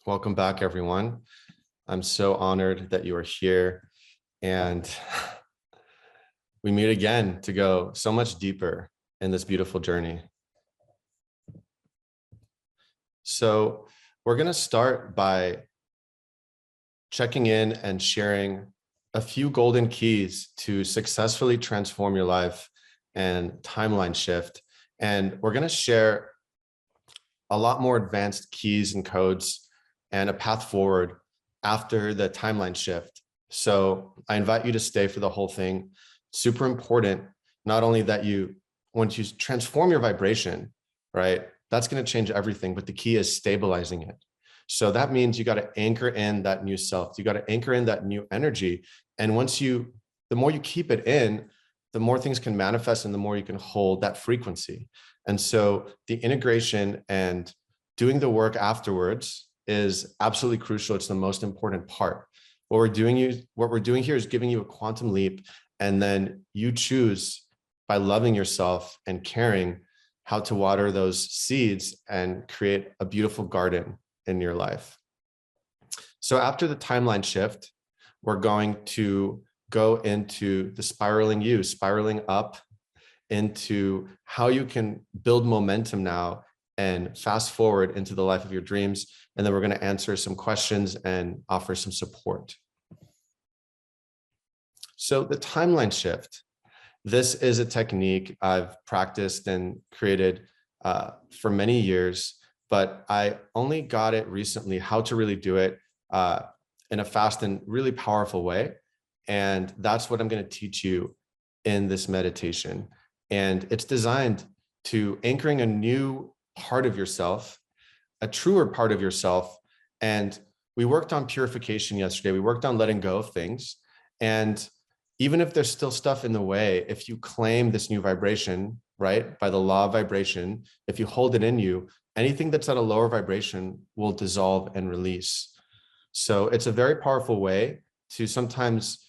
Welcome back, everyone. I'm so honored that you are here, and we meet again to go so much deeper in this beautiful journey. So we're going to start by checking in and sharing a few golden keys to successfully transform your life and timeline shift. And we're going to share a lot more advanced keys and codes and a path forward after the timeline shift. So I invite you to stay for the whole thing. Super important, not only that once you transform your vibration, right, that's going to change everything, but the key is stabilizing it. So that means you got to anchor in that new self. You got to anchor in that new energy. And the more you keep it in, the more things can manifest and the more you can hold that frequency. And so the integration and doing the work afterwards is absolutely crucial. It's the most important part. What we're doing here is giving you a quantum leap, and then you choose, by loving yourself and caring, how to water those seeds and create a beautiful garden in your life. So after the timeline shift, we're going to go into the spiraling up into how you can build momentum now and fast forward into the life of your dreams. And then we're going to answer some questions and offer some support. So the timeline shift, this is a technique I've practiced and created for many years, but I only got it recently, how to really do it in a fast and really powerful way. And that's what I'm going to teach you in this meditation. And it's designed to anchoring a new part of yourself, a truer part of yourself. And we worked on purification yesterday. We worked on letting go of things. And even if there's still stuff in the way, if you claim this new vibration, right, by the law of vibration, if you hold it in you, anything that's at a lower vibration will dissolve and release. So it's a very powerful way to sometimes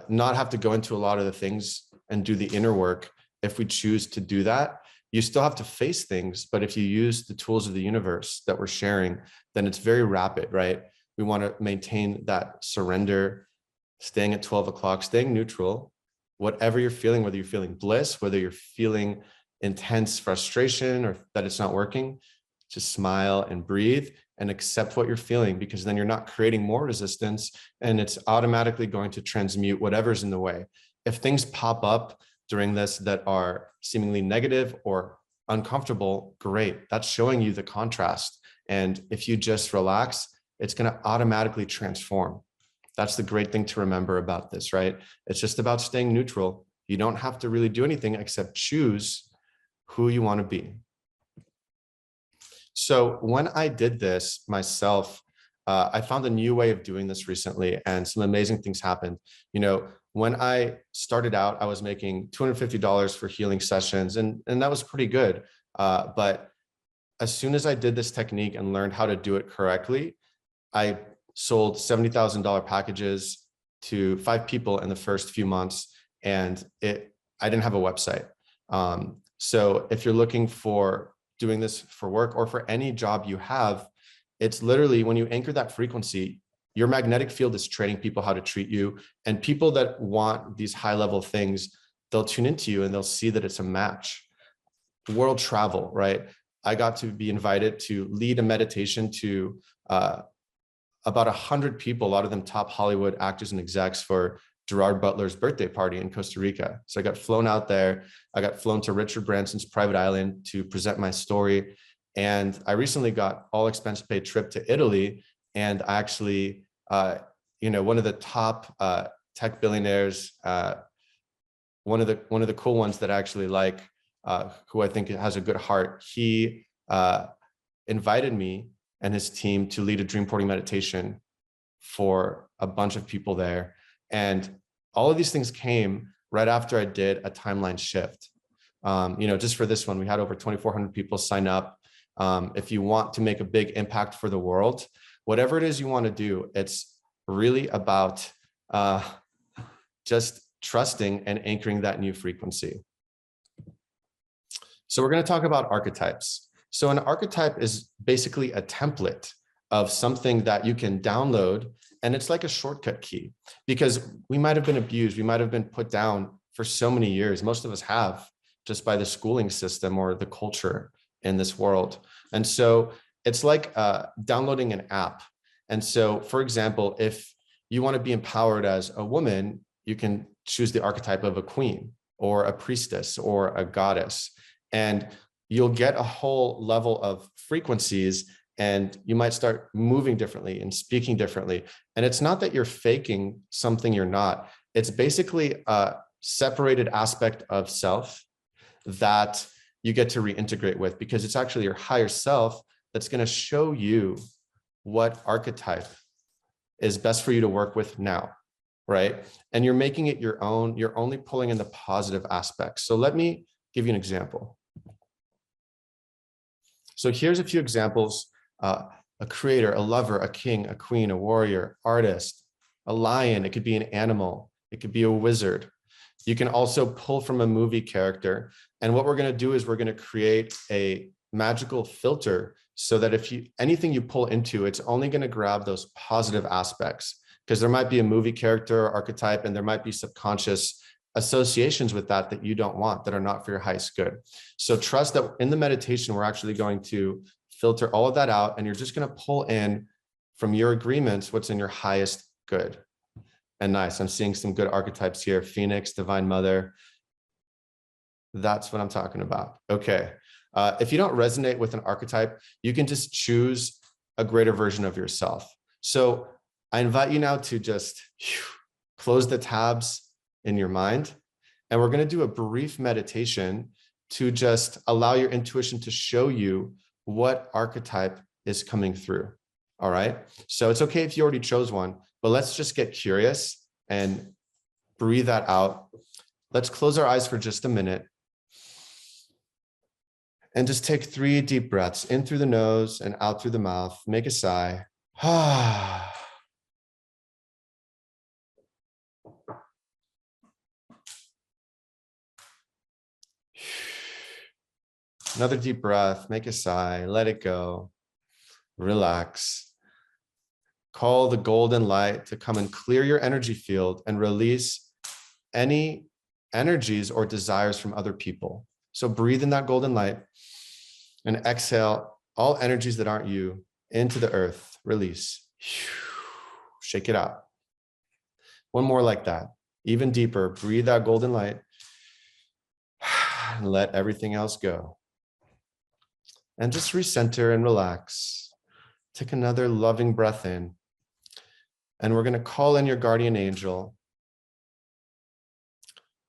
not have to go into a lot of the things and do the inner work. If we choose to do that, you still have to face things, but if you use the tools of the universe that we're sharing, then it's very rapid, right? We want to maintain that surrender, staying at 12 o'clock, staying neutral, whatever you're feeling, whether you're feeling bliss, whether you're feeling intense frustration or that it's not working, just smile and breathe and accept what you're feeling, because then you're not creating more resistance and it's automatically going to transmute whatever's in the way. If things pop up during this that are seemingly negative or uncomfortable, great. That's showing you the contrast. And if you just relax, it's going to automatically transform. That's the great thing to remember about this, right? It's just about staying neutral. You don't have to really do anything except choose who you want to be. So when I did this myself, I found a new way of doing this recently, and some amazing things happened. You know, when I started out, I was making $250 for healing sessions, and that was pretty good. But as soon as I did this technique and learned how to do it correctly, I sold $70,000 packages to 5 people in the first few months, and I didn't have a website. So if you're looking for doing this for work or for any job you have, it's literally when you anchor that frequency, your magnetic field is training people how to treat you, and people that want these high level things, they'll tune into you and they'll see that it's a match. World travel, right? I got to be invited to lead a meditation to about 100 people, a lot of them top Hollywood actors and execs, for Gerard Butler's birthday party in Costa Rica. So I got flown out there. I got flown to Richard Branson's private island to present my story. And I recently got all expense paid trip to Italy. And I actually, one of the top tech billionaires, one of the cool ones that I actually like, who I think has a good heart, he invited me and his team to lead a dream porting meditation for a bunch of people there. And all of these things came right after I did a timeline shift. Just for this one, we had over 2,400 people sign up. If you want to make a big impact for the world, whatever it is you want to do, it's really about just trusting and anchoring that new frequency. So we're going to talk about archetypes. So an archetype is basically a template of something that you can download. And it's like a shortcut key, because we might have been abused. We might have been put down for so many years. Most of us have, just by the schooling system or the culture in this world. And so it's like downloading an app. And so, for example, if you want to be empowered as a woman, you can choose the archetype of a queen or a priestess or a goddess, and you'll get a whole level of frequencies, and you might start moving differently and speaking differently. And it's not that you're faking something you're not. It's basically a separated aspect of self that you get to reintegrate with, because it's actually your higher self that's going to show you what archetype is best for you to work with now, right? And you're making it your own. You're only pulling in the positive aspects. So let me give you an example. So here's a few examples. A creator, a lover, a king, a queen, a warrior, artist, a lion. It could be an animal. It could be a wizard. You can also pull from a movie character. And what we're going to do is we're going to create a magical filter so that if anything you pull into, it's only going to grab those positive aspects, because there might be a movie character or archetype, and there might be subconscious associations with that you don't want, that are not for your highest good. So trust that in the meditation, we're actually going to filter all of that out, and you're just going to pull in from your agreements what's in your highest good. And nice, I'm seeing some good archetypes here. Phoenix, Divine Mother. That's what I'm talking about. Okay. If you don't resonate with an archetype, you can just choose a greater version of yourself. So I invite you now to just close the tabs in your mind. And we're going to do a brief meditation to just allow your intuition to show you what archetype is coming through. All right. So it's okay if you already chose one, but let's just get curious and breathe that out. Let's close our eyes for just a minute and just take 3 deep breaths in through the nose and out through the mouth. Make a sigh. Another deep breath. Make a sigh. Let it go. Relax. Call the golden light to come and clear your energy field and release any energies or desires from other people. So breathe in that golden light and exhale all energies that aren't you into the earth. Release. Shake it out. One more like that. Even deeper. Breathe that golden light and let everything else go. And just recenter and relax. Take another loving breath in. And we're going to call in your guardian angel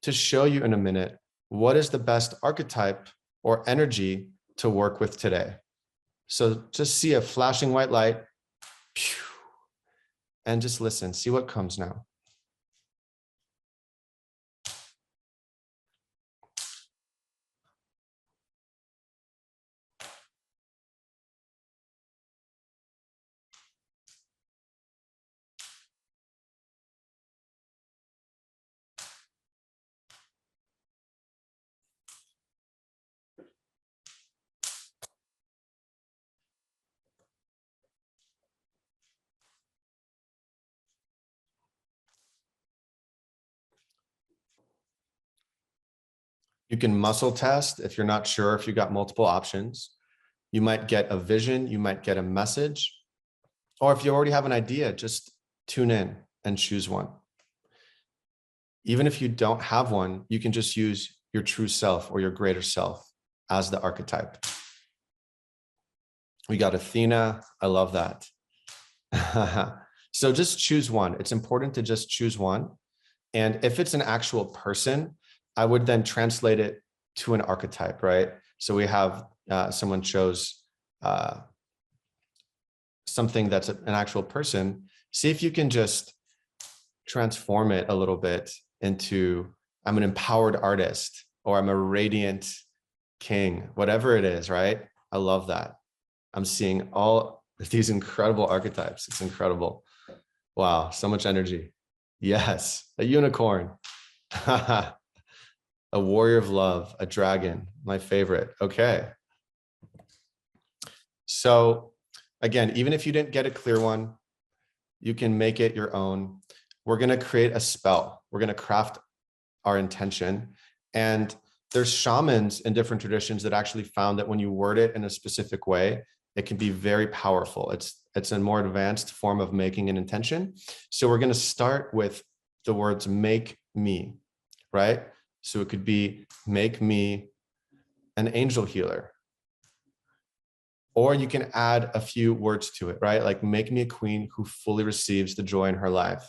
to show you in a minute what is the best archetype or energy to work with today. So just see a flashing white light and just listen, see what comes now. You can muscle test if you're not sure if you got multiple options. You might get a vision, you might get a message, or if you already have an idea, just tune in and choose one. Even if you don't have one, you can just use your true self or your greater self as the archetype. We got Athena. I love that. So just choose one. It's important to just choose one. And if it's an actual person, I would then translate it to an archetype, right? So we have someone chose something that's an actual person. See if you can just transform it a little bit into, I'm an empowered artist, or I'm a radiant king, whatever it is, right? I love that. I'm seeing all these incredible archetypes. It's incredible. Wow, so much energy. Yes, a unicorn. A warrior of love, a dragon, my favorite. Okay. So again, even if you didn't get a clear one, you can make it your own. We're going to create a spell. We're going to craft our intention. And there's shamans in different traditions that actually found that when you word it in a specific way, it can be very powerful. It's a more advanced form of making an intention. So we're going to start with the words make me, right? So it could be make me an angel healer. Or you can add a few words to it, right? Like make me a queen who fully receives the joy in her life.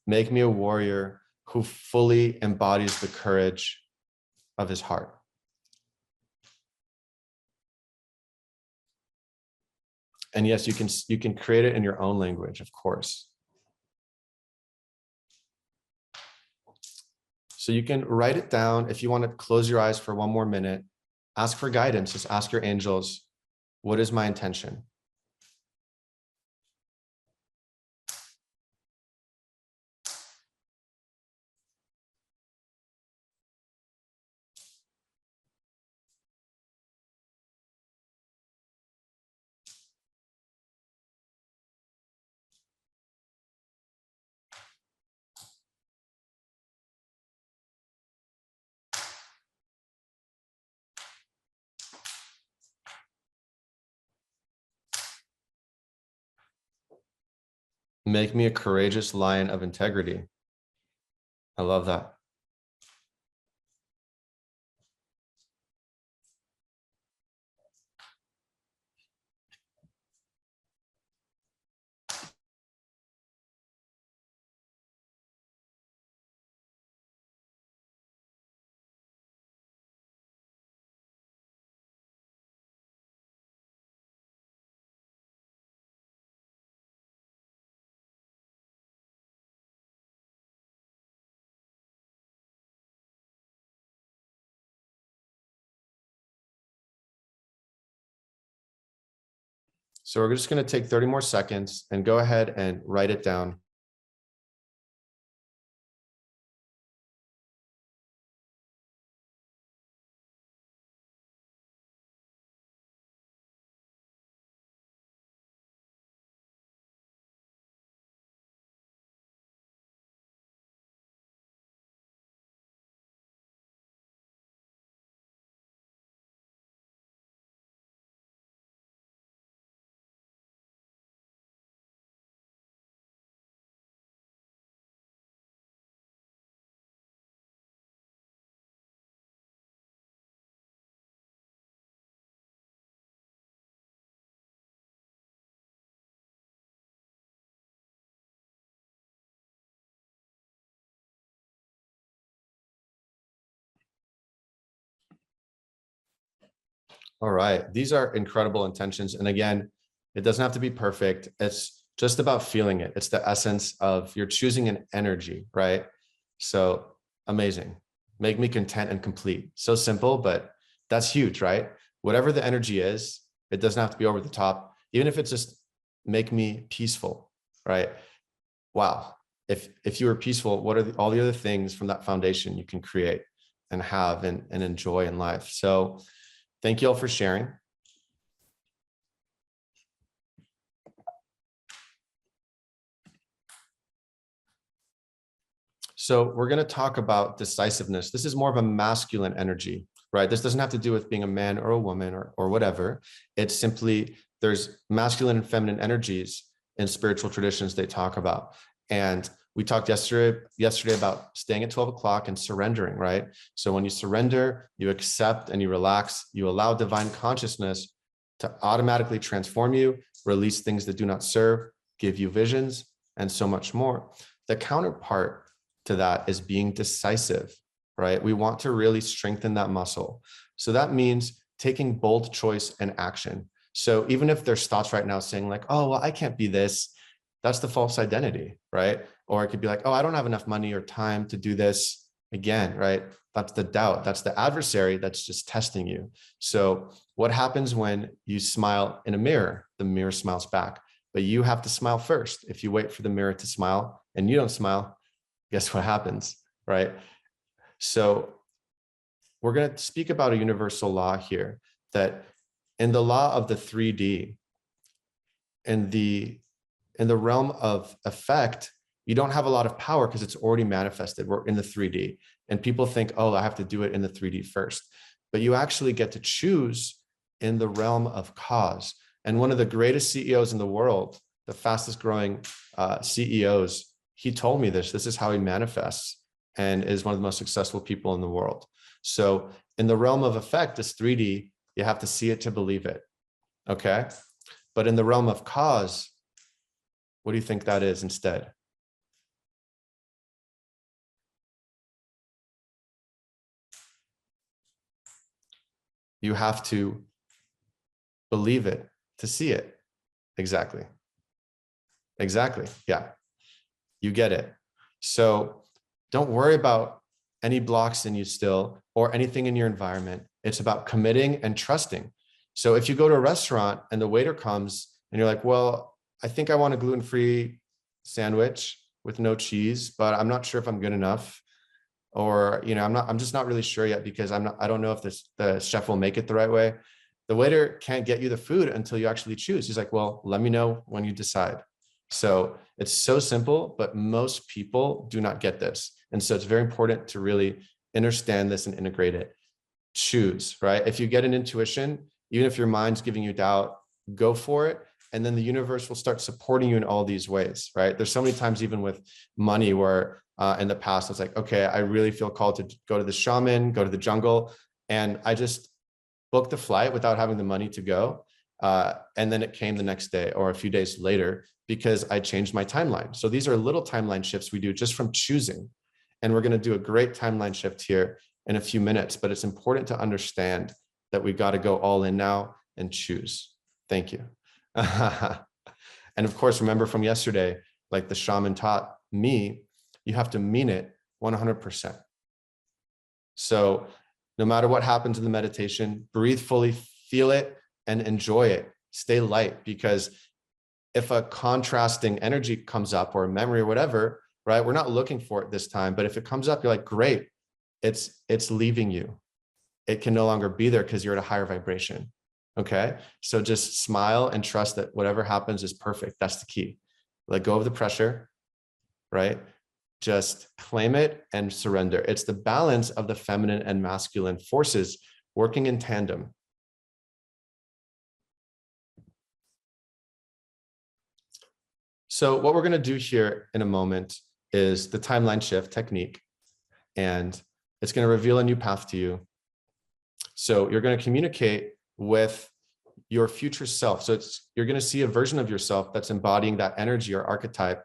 Make me a warrior who fully embodies the courage of his heart. And yes, you can create it in your own language, of course. So you can write it down. If you want to close your eyes for one more minute, ask for guidance. Just ask your angels, what is my intention? Make me a courageous lion of integrity. I love that. So we're just going to take 30 more seconds and go ahead and write it down. All right. These are incredible intentions. And again, it doesn't have to be perfect. It's just about feeling it. It's the essence of you're choosing an energy, right? So amazing. Make me content and complete. So simple, but that's huge, right? Whatever the energy is, it doesn't have to be over the top. Even if it's just make me peaceful, right? Wow. If you were peaceful, what are all the other things from that foundation you can create and have and enjoy in life? So thank you all for sharing. So we're going to talk about decisiveness. This is more of a masculine energy, right? This doesn't have to do with being a man or a woman or whatever. It's simply there's masculine and feminine energies in spiritual traditions they talk about. And we talked yesterday about staying at 12 o'clock and surrendering, right? So when you surrender, you accept and you relax, you allow divine consciousness to automatically transform you, release things that do not serve, give you visions, and so much more. The counterpart to that is being decisive, right? We want to really strengthen that muscle. So that means taking bold choice and action. So even if there's thoughts right now saying like, oh, well, I can't be this, that's the false identity, right? Or it could be like, oh, I don't have enough money or time to do this again, right? That's the doubt. That's the adversary that's just testing you. So what happens when you smile in a mirror? The mirror smiles back, but you have to smile first. If you wait for the mirror to smile and you don't smile, guess what happens, right? So we're going to speak about a universal law here that in the law of the 3D, in the realm of effect, you don't have a lot of power because it's already manifested. We're in the 3D, and people think, oh, I have to do it in the 3D first. But you actually get to choose in the realm of cause. And one of the greatest CEOs in the world, the fastest growing CEOs, he told me this. This is how he manifests and is one of the most successful people in the world. So in the realm of effect, this 3D, you have to see it to believe it. Okay. But in the realm of cause, what do you think that is instead? You have to believe it to see it. Exactly. Exactly. Yeah. You get it. So don't worry about any blocks in you still or anything in your environment. It's about committing and trusting. So if you go to a restaurant and the waiter comes and you're like, well, I think I want a gluten-free sandwich with no cheese, but I'm not sure if I'm good enough. Or, I'm just not really sure yet because I don't know if the chef will make it the right way. The waiter can't get you the food until you actually choose. He's like, well, let me know when you decide. So it's so simple, but most people do not get this. And so it's very important to really understand this and integrate it. Choose, right? If you get an intuition, even if your mind's giving you doubt, go for it. And then the universe will start supporting you in all these ways, right? There's so many times, even with money, where in the past, it's like, okay, I really feel called to go to the shaman, go to the jungle. And I just booked the flight without having the money to go. And then it came the next day or a few days later because I changed my timeline. So these are little timeline shifts we do just from choosing. And we're going to do a great timeline shift here in a few minutes, but it's important to understand that we got to go all in now and choose. Thank you. And of course, remember from yesterday, like the shaman taught me, you have to mean it 100%. So no matter what happens in the meditation, breathe fully, feel it, and enjoy it. Stay light, because if a contrasting energy comes up or a memory or whatever, right, we're not looking for it this time. But if it comes up, you're like, great, it's leaving you. It can no longer be there because you're at a higher vibration. Okay. So just smile and trust that whatever happens is perfect. That's the key. Let go of the pressure, right? Just claim it and surrender. It's the balance of the feminine and masculine forces working in tandem. So what we're going to do here in a moment is the timeline shift technique, and it's going to reveal a new path to you. So you're going to communicate with your future self. So you're going to see a version of yourself that's embodying that energy or archetype.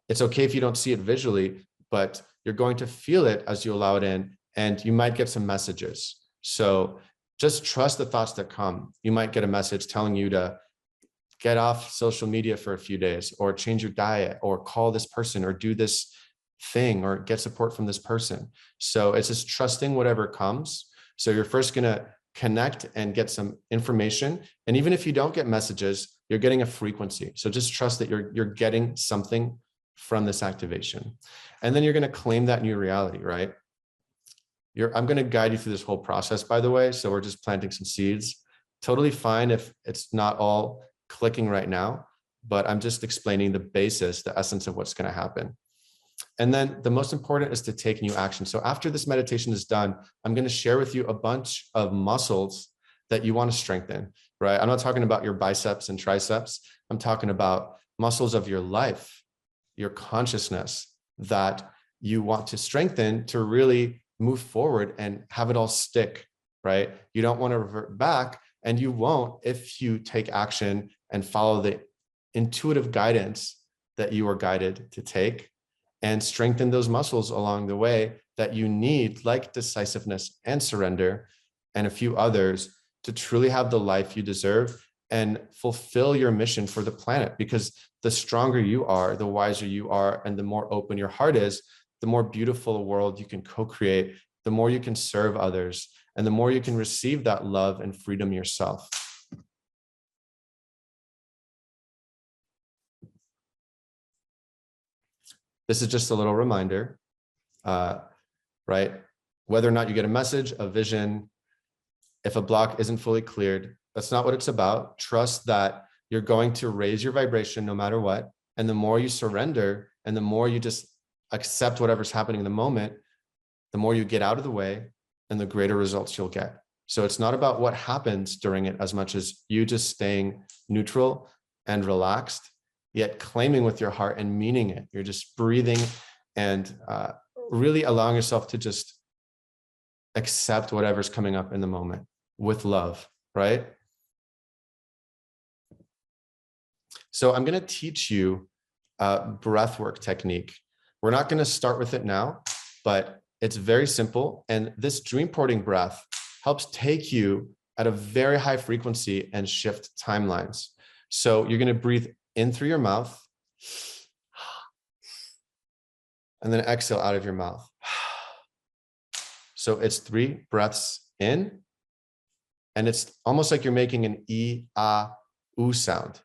It's okay if you don't see it visually, but you're going to feel it as you allow it in, and you might get some messages. So just trust the thoughts that come. You might get a message telling you to get off social media for a few days, or change your diet, or call this person, or do this thing, or get support from this person. So it's just trusting whatever comes. So you're first going to connect and get some information. And even if you don't get messages, you're getting a frequency. So just trust that you're getting something from this activation. And then you're going to claim that new reality, right? I'm going to guide you through this whole process, by the way. So we're just planting some seeds. Totally fine if it's not all clicking right now, but I'm just explaining the basis, the essence of what's going to happen. And then the most important is to take new action. So after this meditation is done, I'm going to share with you a bunch of muscles that you want to strengthen, right? I'm not talking about your biceps and triceps. I'm talking about muscles of your life, your consciousness, that you want to strengthen to really move forward and have it all stick, right? You don't want to revert back, and you won't if you take action and follow the intuitive guidance that you are guided to take, and strengthen those muscles along the way that you need, like decisiveness and surrender, and a few others, to truly have the life you deserve and fulfill your mission for the planet. Because the stronger you are, the wiser you are, and the more open your heart is, the more beautiful a world you can co-create, the more you can serve others, and the more you can receive that love and freedom yourself. This is just a little reminder, right? Whether or not you get a message, a vision, if a block isn't fully cleared, that's not what it's about. Trust that you're going to raise your vibration no matter what. And the more you surrender and the more you just accept whatever's happening in the moment, the more you get out of the way and the greater results you'll get. So it's not about what happens during it as much as you just staying neutral and relaxed, yet claiming with your heart and meaning it. You're just breathing and really allowing yourself to just accept whatever's coming up in the moment with love, right? So I'm going to teach you a breath work technique. We're not going to start with it now, but it's very simple. And this dream porting breath helps take you at a very high frequency and shift timelines. So you're going to breathe in through your mouth and then exhale out of your mouth. So it's 3 breaths in, and it's almost like you're making an E, A, U sound.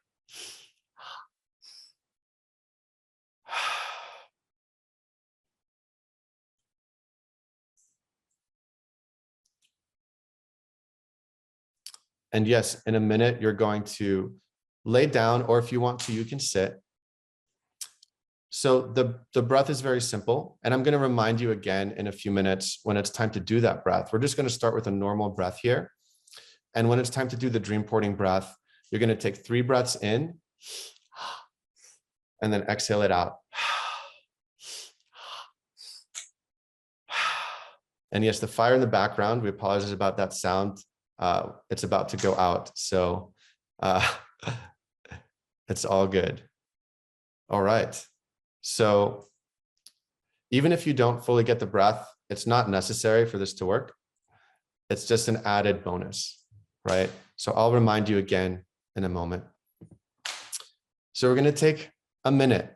And yes, in a minute, you're going to lay down, or if you want to, you can sit. So the breath is very simple. And I'm going to remind you again in a few minutes when it's time to do that breath. We're just going to start with a normal breath here. And when it's time to do the dream porting breath, you're going to take 3 breaths in and then exhale it out. And yes, the fire in the background, we apologize about that sound. It's about to go out. So it's all good. All right. So even if you don't fully get the breath, it's not necessary for this to work. It's just an added bonus, right? So I'll remind you again in a moment. So we're going to take a minute.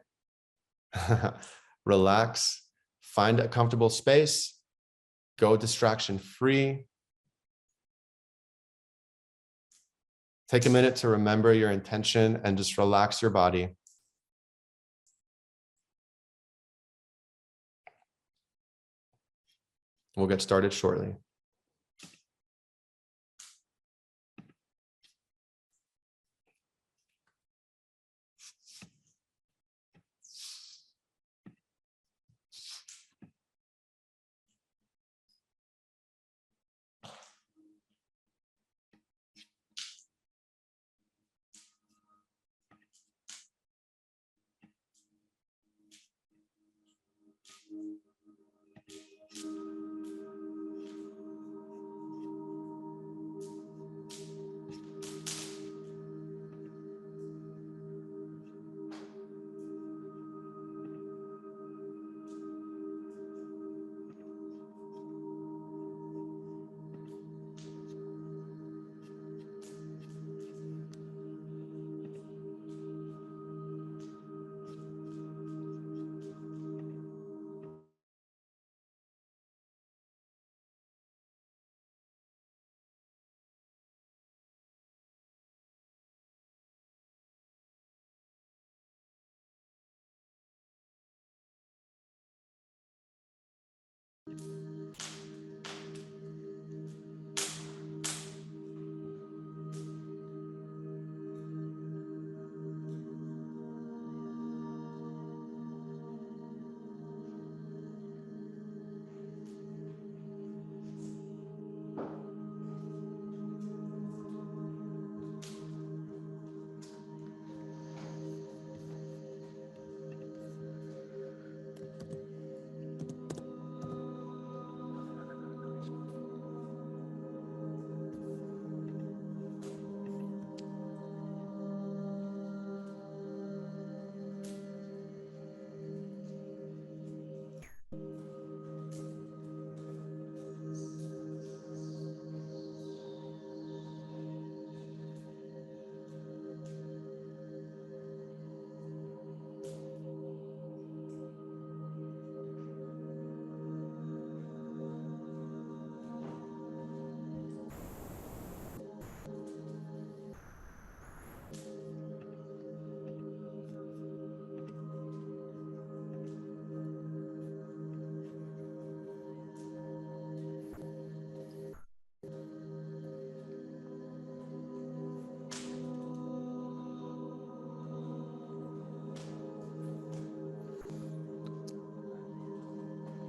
Relax, find a comfortable space, go distraction free. Take a minute to remember your intention and just relax your body. We'll get started shortly.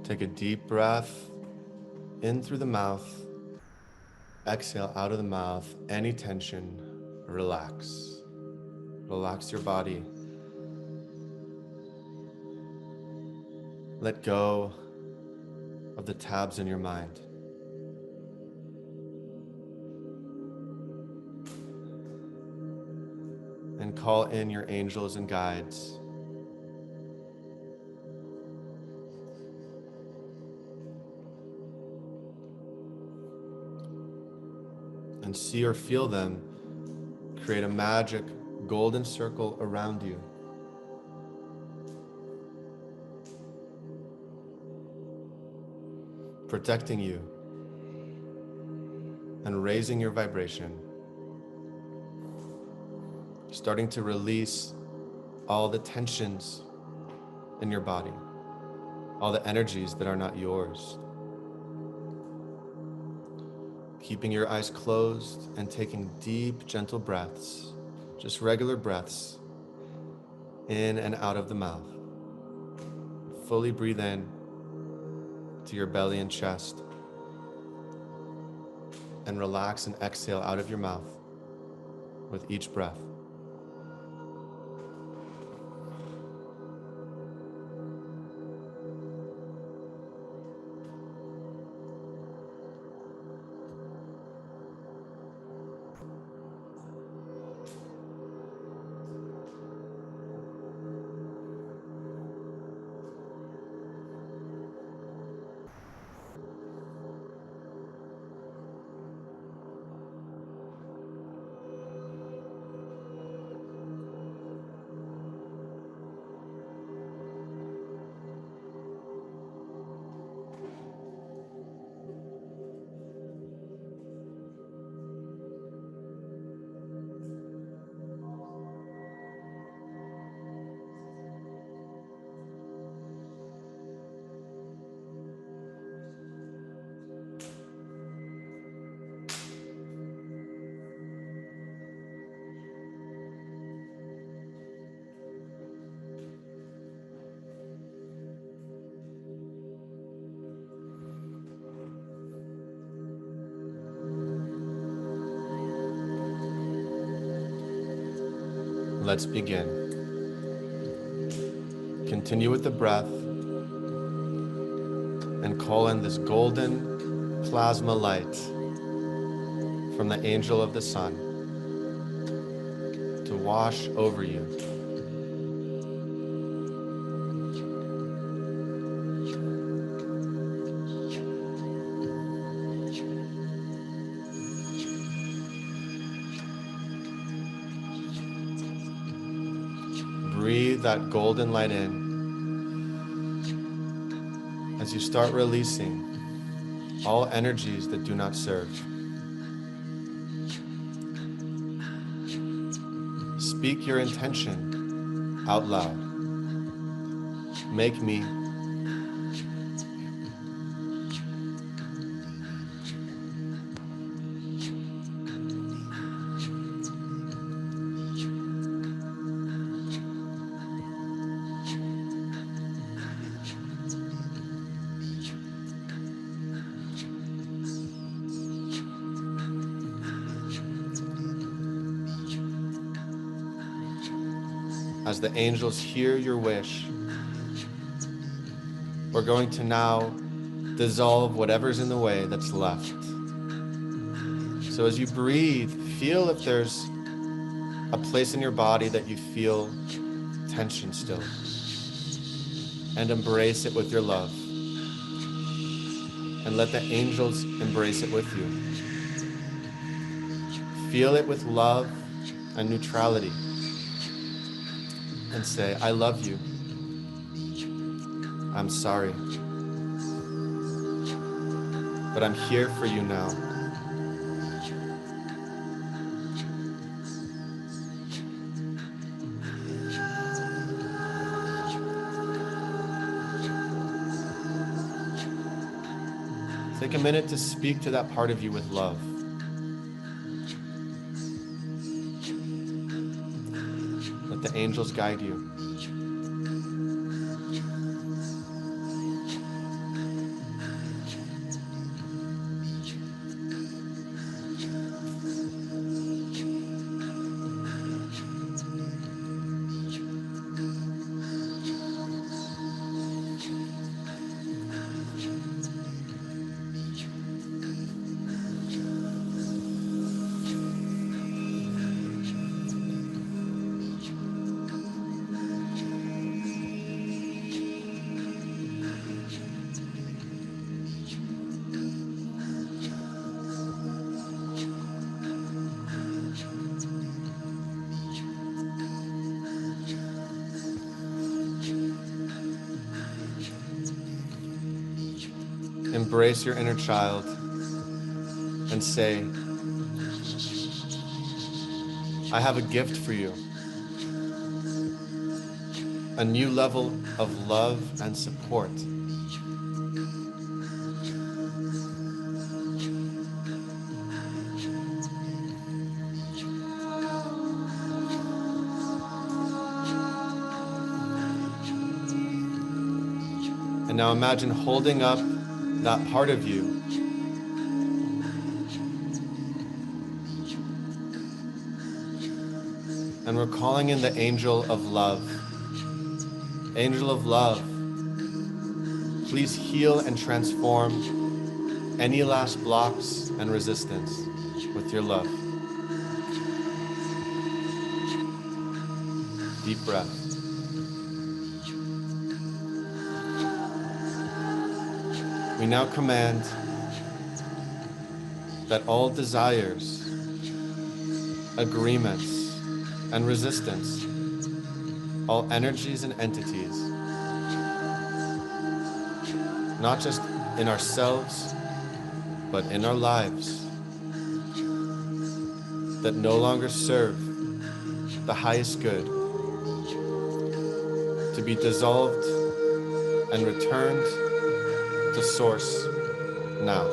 Take a deep breath in through the mouth. Exhale out of the mouth. Any tension, relax. Relax your body. Let go of the tabs in your mind. And call in your angels and guides. And see or feel them create a magic golden circle around you. Protecting you and raising your vibration. Starting to release all the tensions in your body, all the energies that are not yours. Keeping your eyes closed and taking deep, gentle breaths, just regular breaths, in and out of the mouth. Fully breathe in to your belly and chest, and relax and exhale out of your mouth with each breath. Let's begin. Continue with the breath and call in this golden plasma light from the angel of the sun to wash over you. Breathe that golden light in as you start releasing all energies that do not serve. Speak your intention out loud. Make me as the angels hear your wish. We're going to now dissolve whatever's in the way that's left. So as you breathe, feel if there's a place in your body that you feel tension still, and embrace it with your love. And let the angels embrace it with you. Feel it with love and neutrality. And say, I love you. I'm sorry. But I'm here for you now. Take a minute to speak to that part of you with love. Let the angels guide you. embrace your inner child and say, I have a gift for you. A new level of love and support. And now imagine holding up that part of you and we're calling in the angel of love. Angel of love, please heal and transform any last blocks and resistance with your love. Deep breath. We now command that all desires, agreements, and resistance, all energies and entities, not just in ourselves, but in our lives, that no longer serve the highest good, to be dissolved and returned to source now.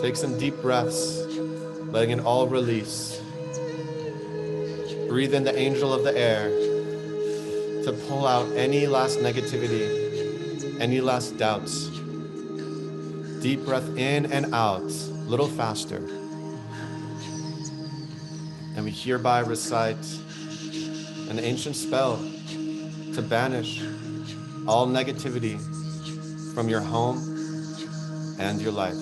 Take some deep breaths, letting it all release. Breathe in the angel of the air to pull out any last negativity, any last doubts. Deep breath in and out, a little faster. And we hereby recite an ancient spell to banish all negativity from your home and your life.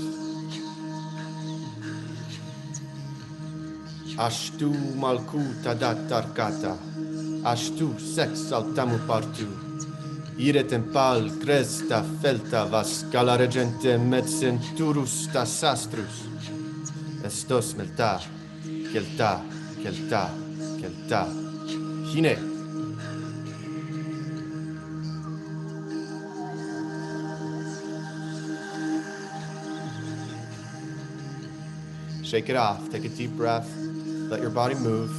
Ashtu malkuta datarkata, ashtu sex altamu partu, ire tempal cresta felta vas cala regente medcenturus tas astrus, estos melta, kelta, kelta, kelta, hine. Shake it off, take a deep breath, let your body move.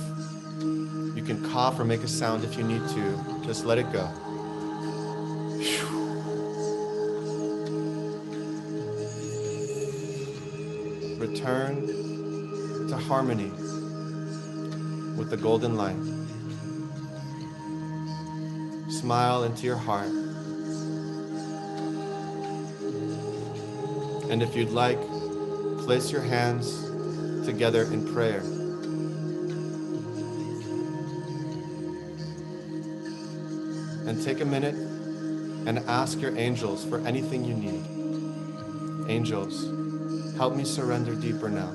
You can cough or make a sound if you need to, just let it go. Return to harmony with the golden light. Smile into your heart. And if you'd like, place your hands together in prayer. And take a minute and ask your angels for anything you need. Angels, help me surrender deeper now.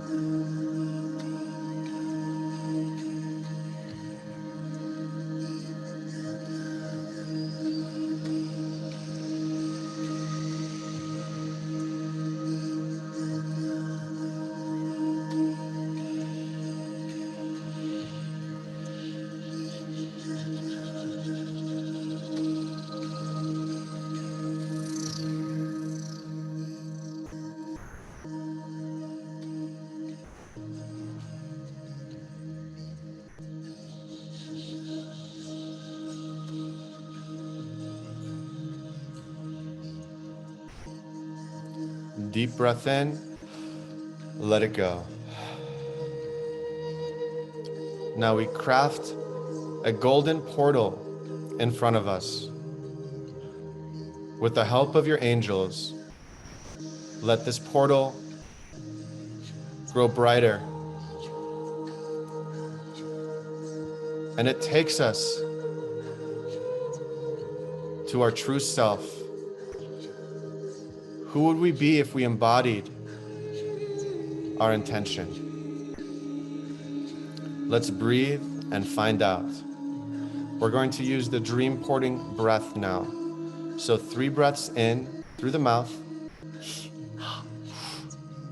Deep breath in, let it go. Now we craft a golden portal in front of us. With the help of your angels, let this portal grow brighter. And it takes us to our true self. Who would we be if we embodied our intention? Let's breathe and find out. We're going to use the dream porting breath now. So 3 breaths in through the mouth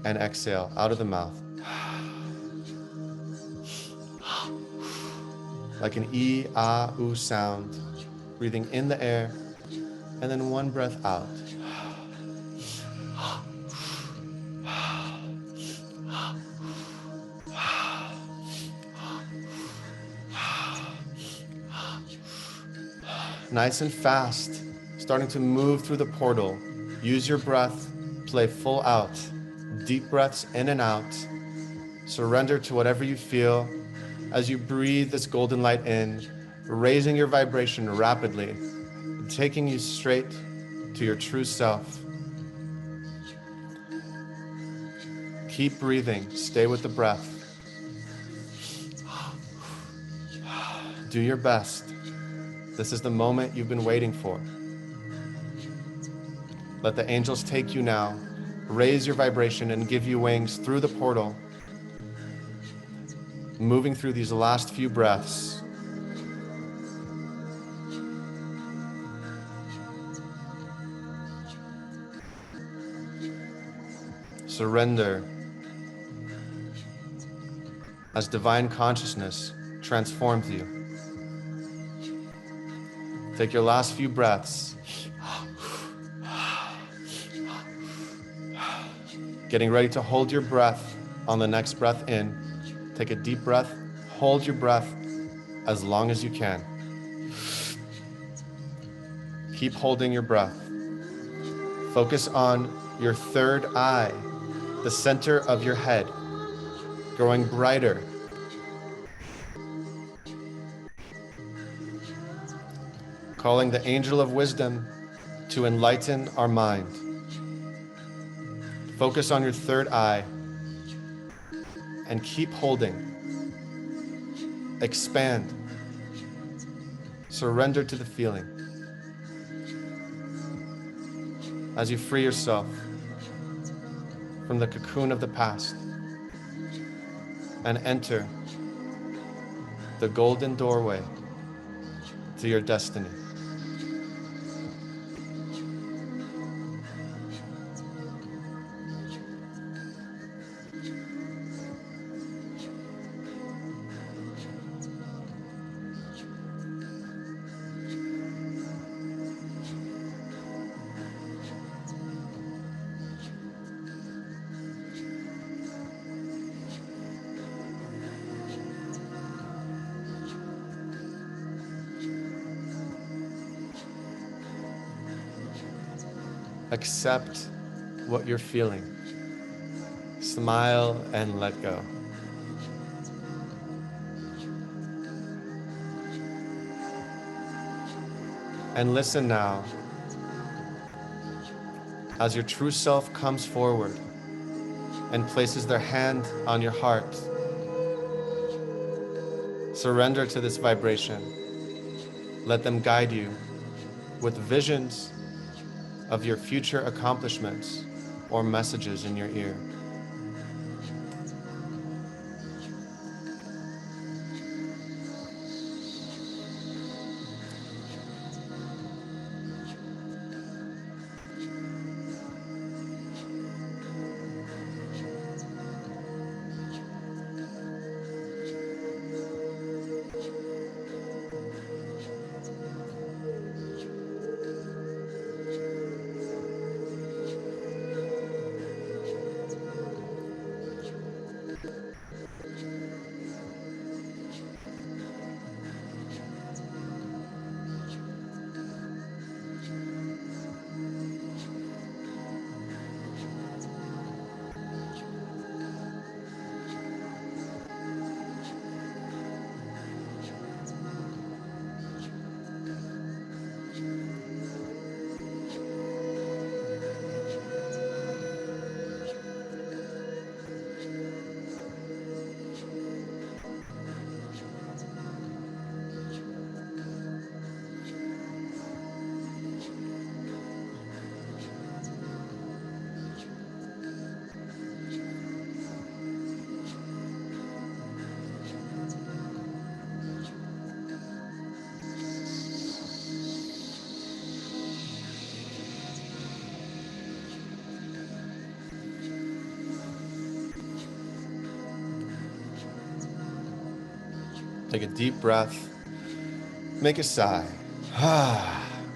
and exhale out of the mouth. Like an E, ah, oo sound. Breathing in the air and then 1 breath out. nice and fast, starting to move through the portal. Use your breath, play full out, deep breaths in and out. Surrender to whatever you feel as you breathe this golden light in, raising your vibration rapidly, taking you straight to your true self. Keep breathing, stay with the breath. Do your best. This is the moment you've been waiting for. Let the angels take you now, raise your vibration and give you wings through the portal. Moving through these last few breaths. Surrender as divine consciousness transforms you. Take your last few breaths. Getting ready to hold your breath on the next breath in. Take a deep breath. Hold your breath as long as you can. Keep holding your breath. Focus on your third eye, the center of your head, growing brighter. Calling the angel of wisdom to enlighten our mind. Focus on your third eye and keep holding. Expand. Surrender to the feeling. As you free yourself from the cocoon of the past and enter the golden doorway to your destiny. Accept what you're feeling. Smile and let go. And listen now as your true self comes forward and places their hand on your heart. Surrender to this vibration. Let them guide you with visions of your future accomplishments or messages in your ear. Take a deep breath. Make a sigh.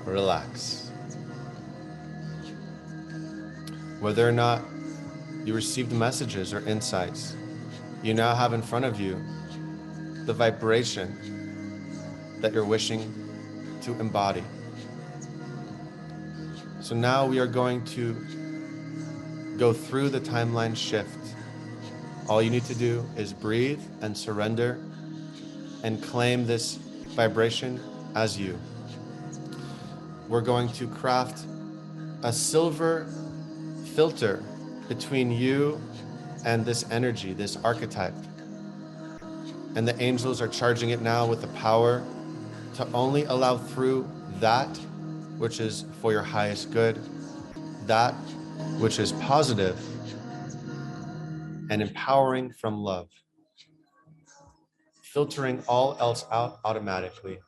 Relax. Whether or not you received messages or insights, you now have in front of you the vibration that you're wishing to embody. So now we are going to go through the timeline shift. All you need to do is breathe and surrender and claim this vibration as you. We're going to craft a silver filter between you and this energy, this archetype. And the angels are charging it now with the power to only allow through that which is for your highest good, that which is positive and empowering from love, filtering all else out automatically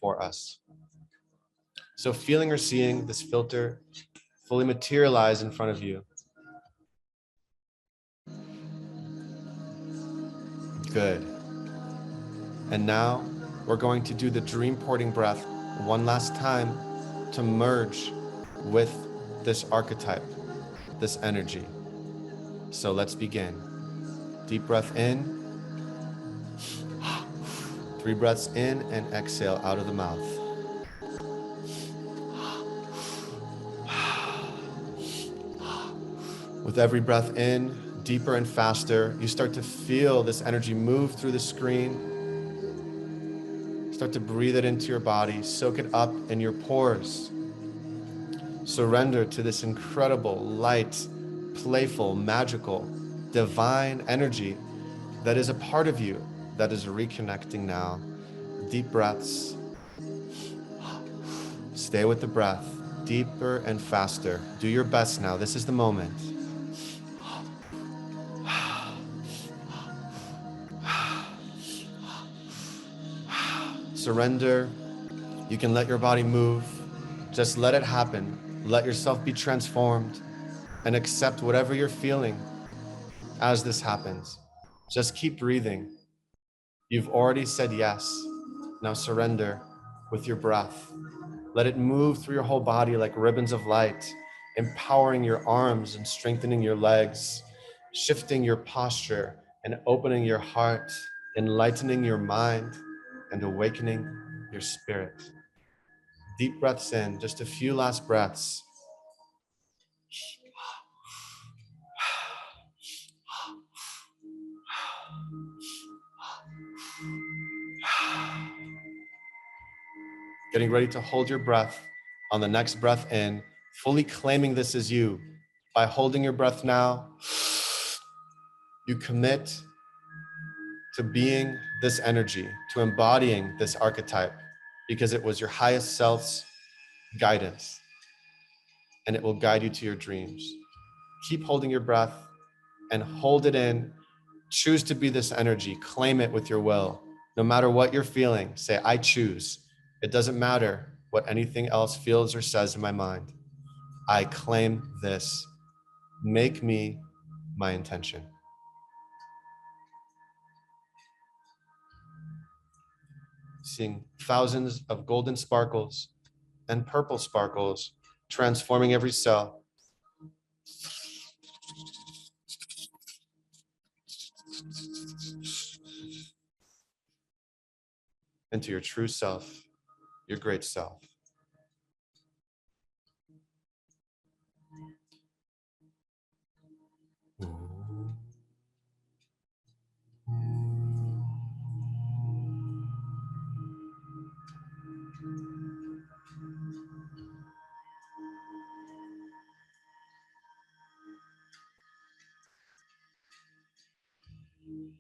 for us. So feeling or seeing this filter fully materialize in front of you. Good. And now we're going to do the dream porting breath one last time to merge with this archetype, this energy. So let's begin. Deep breath in. 3 breaths in and exhale out of the mouth. With every breath in, deeper and faster, you start to feel this energy move through the screen. Start to breathe it into your body, soak it up in your pores. Surrender to this incredible, light, playful, magical, divine energy that is a part of you, that is reconnecting now. Deep breaths. Stay with the breath, deeper and faster. Do your best now. This is the moment. Surrender. You can let your body move. Just let it happen. Let yourself be transformed and accept whatever you're feeling as this happens. Just keep breathing. You've already said yes. Now surrender with your breath. Let it move through your whole body like ribbons of light, empowering your arms and strengthening your legs, shifting your posture and opening your heart, enlightening your mind and awakening your spirit. Deep breaths in, just a few last breaths. Getting ready to hold your breath on the next breath in, fully claiming this as you. By holding your breath now, you commit to being this energy, to embodying this archetype, because it was your highest self's guidance, and it will guide you to your dreams. Keep holding your breath and hold it in. Choose to be this energy. Claim it with your will. No matter what you're feeling, say, I choose. It doesn't matter what anything else feels or says in my mind. I claim this. Make me my intention. Seeing thousands of golden sparkles and purple sparkles transforming every cell. Into your true self, your great self.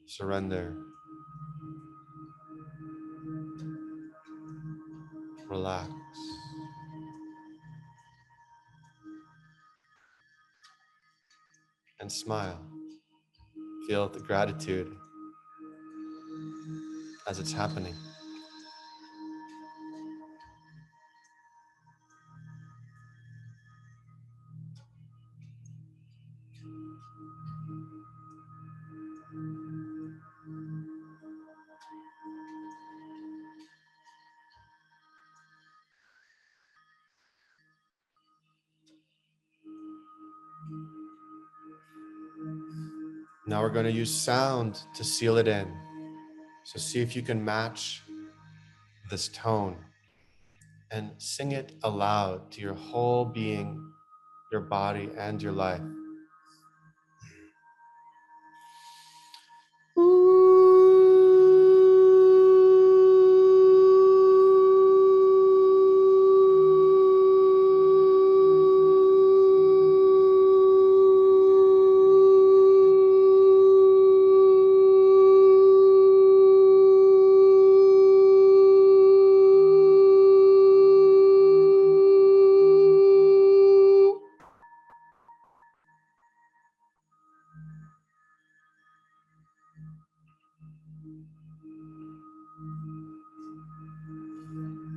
Surrender. Relax. And smile. Feel the gratitude as it's happening. Now we're going to use sound to seal it in. So see if you can match this tone and sing it aloud to your whole being, your body, and your life.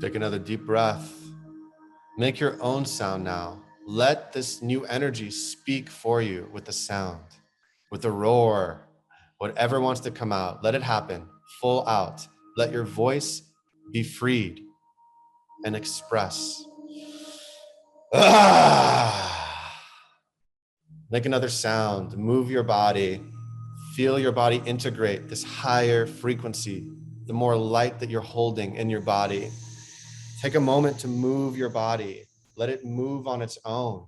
Take another deep breath. Make your own sound now. Let this new energy speak for you with a sound, with a roar, whatever wants to come out. Let it happen, full out. Let your voice be freed and express. Ah! Make another sound. Move your body. Feel your body integrate this higher frequency, the more light that you're holding in your body. Take a moment to move your body. Let it move on its own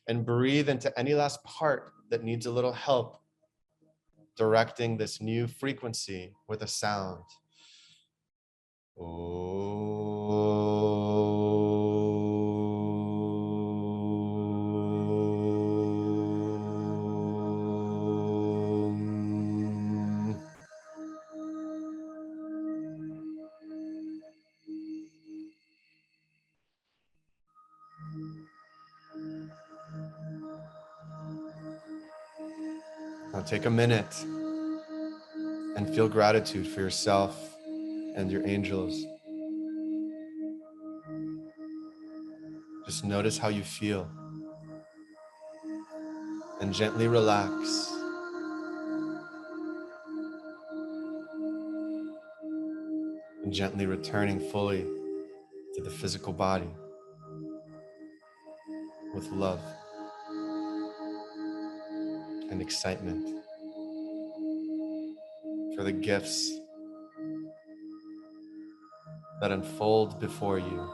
and breathe into any last part that needs a little help directing this new frequency with a sound. Now take a minute and feel gratitude for yourself and your angels. Just notice how you feel and gently relax. And gently returning fully to the physical body with love and excitement for the gifts that unfold before you.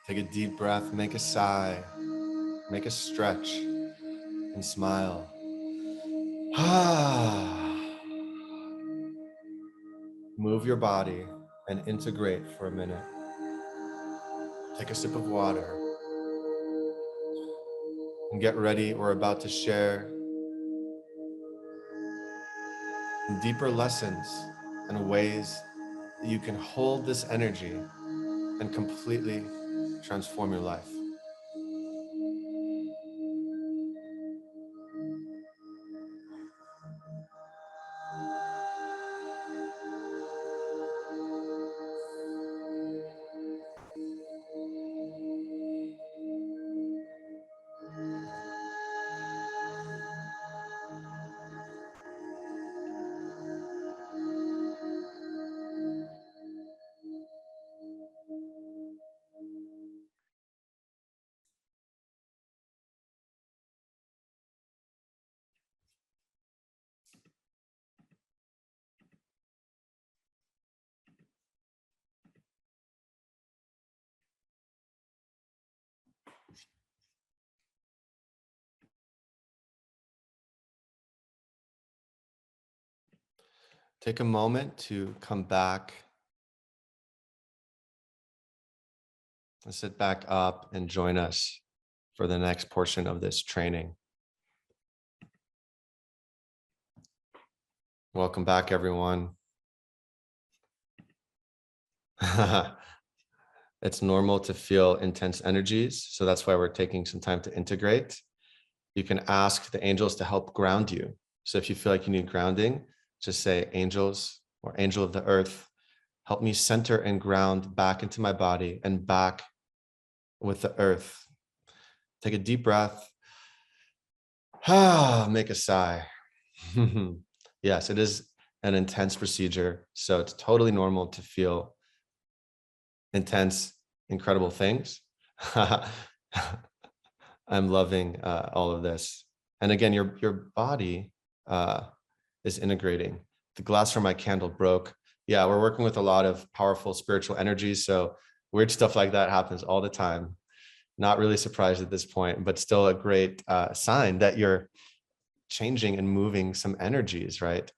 Take a deep breath, make a sigh, make a stretch, and smile. Move your body and integrate for a minute. Take a sip of water and get ready. We're about to share deeper lessons and ways that you can hold this energy and completely transform your life. Take a moment to come back and sit back up and join us for the next portion of this training. Welcome back, everyone. It's normal to feel intense energies, so that's why we're taking some time to integrate. You can ask the angels to help ground you. So if you feel like you need grounding, just say, angels or angel of the earth, help me center and ground back into my body and back with the earth. Take a deep breath. Make a sigh. Yes, it is an intense procedure. So it's totally normal to feel intense, incredible things. I'm loving all of this. And again, your body is integrating. The glass from my candle broke. Yeah, we're working with a lot of powerful spiritual energies. So weird stuff like that happens all the time. Not really surprised at this point, but still a great sign that you're changing and moving some energies, right?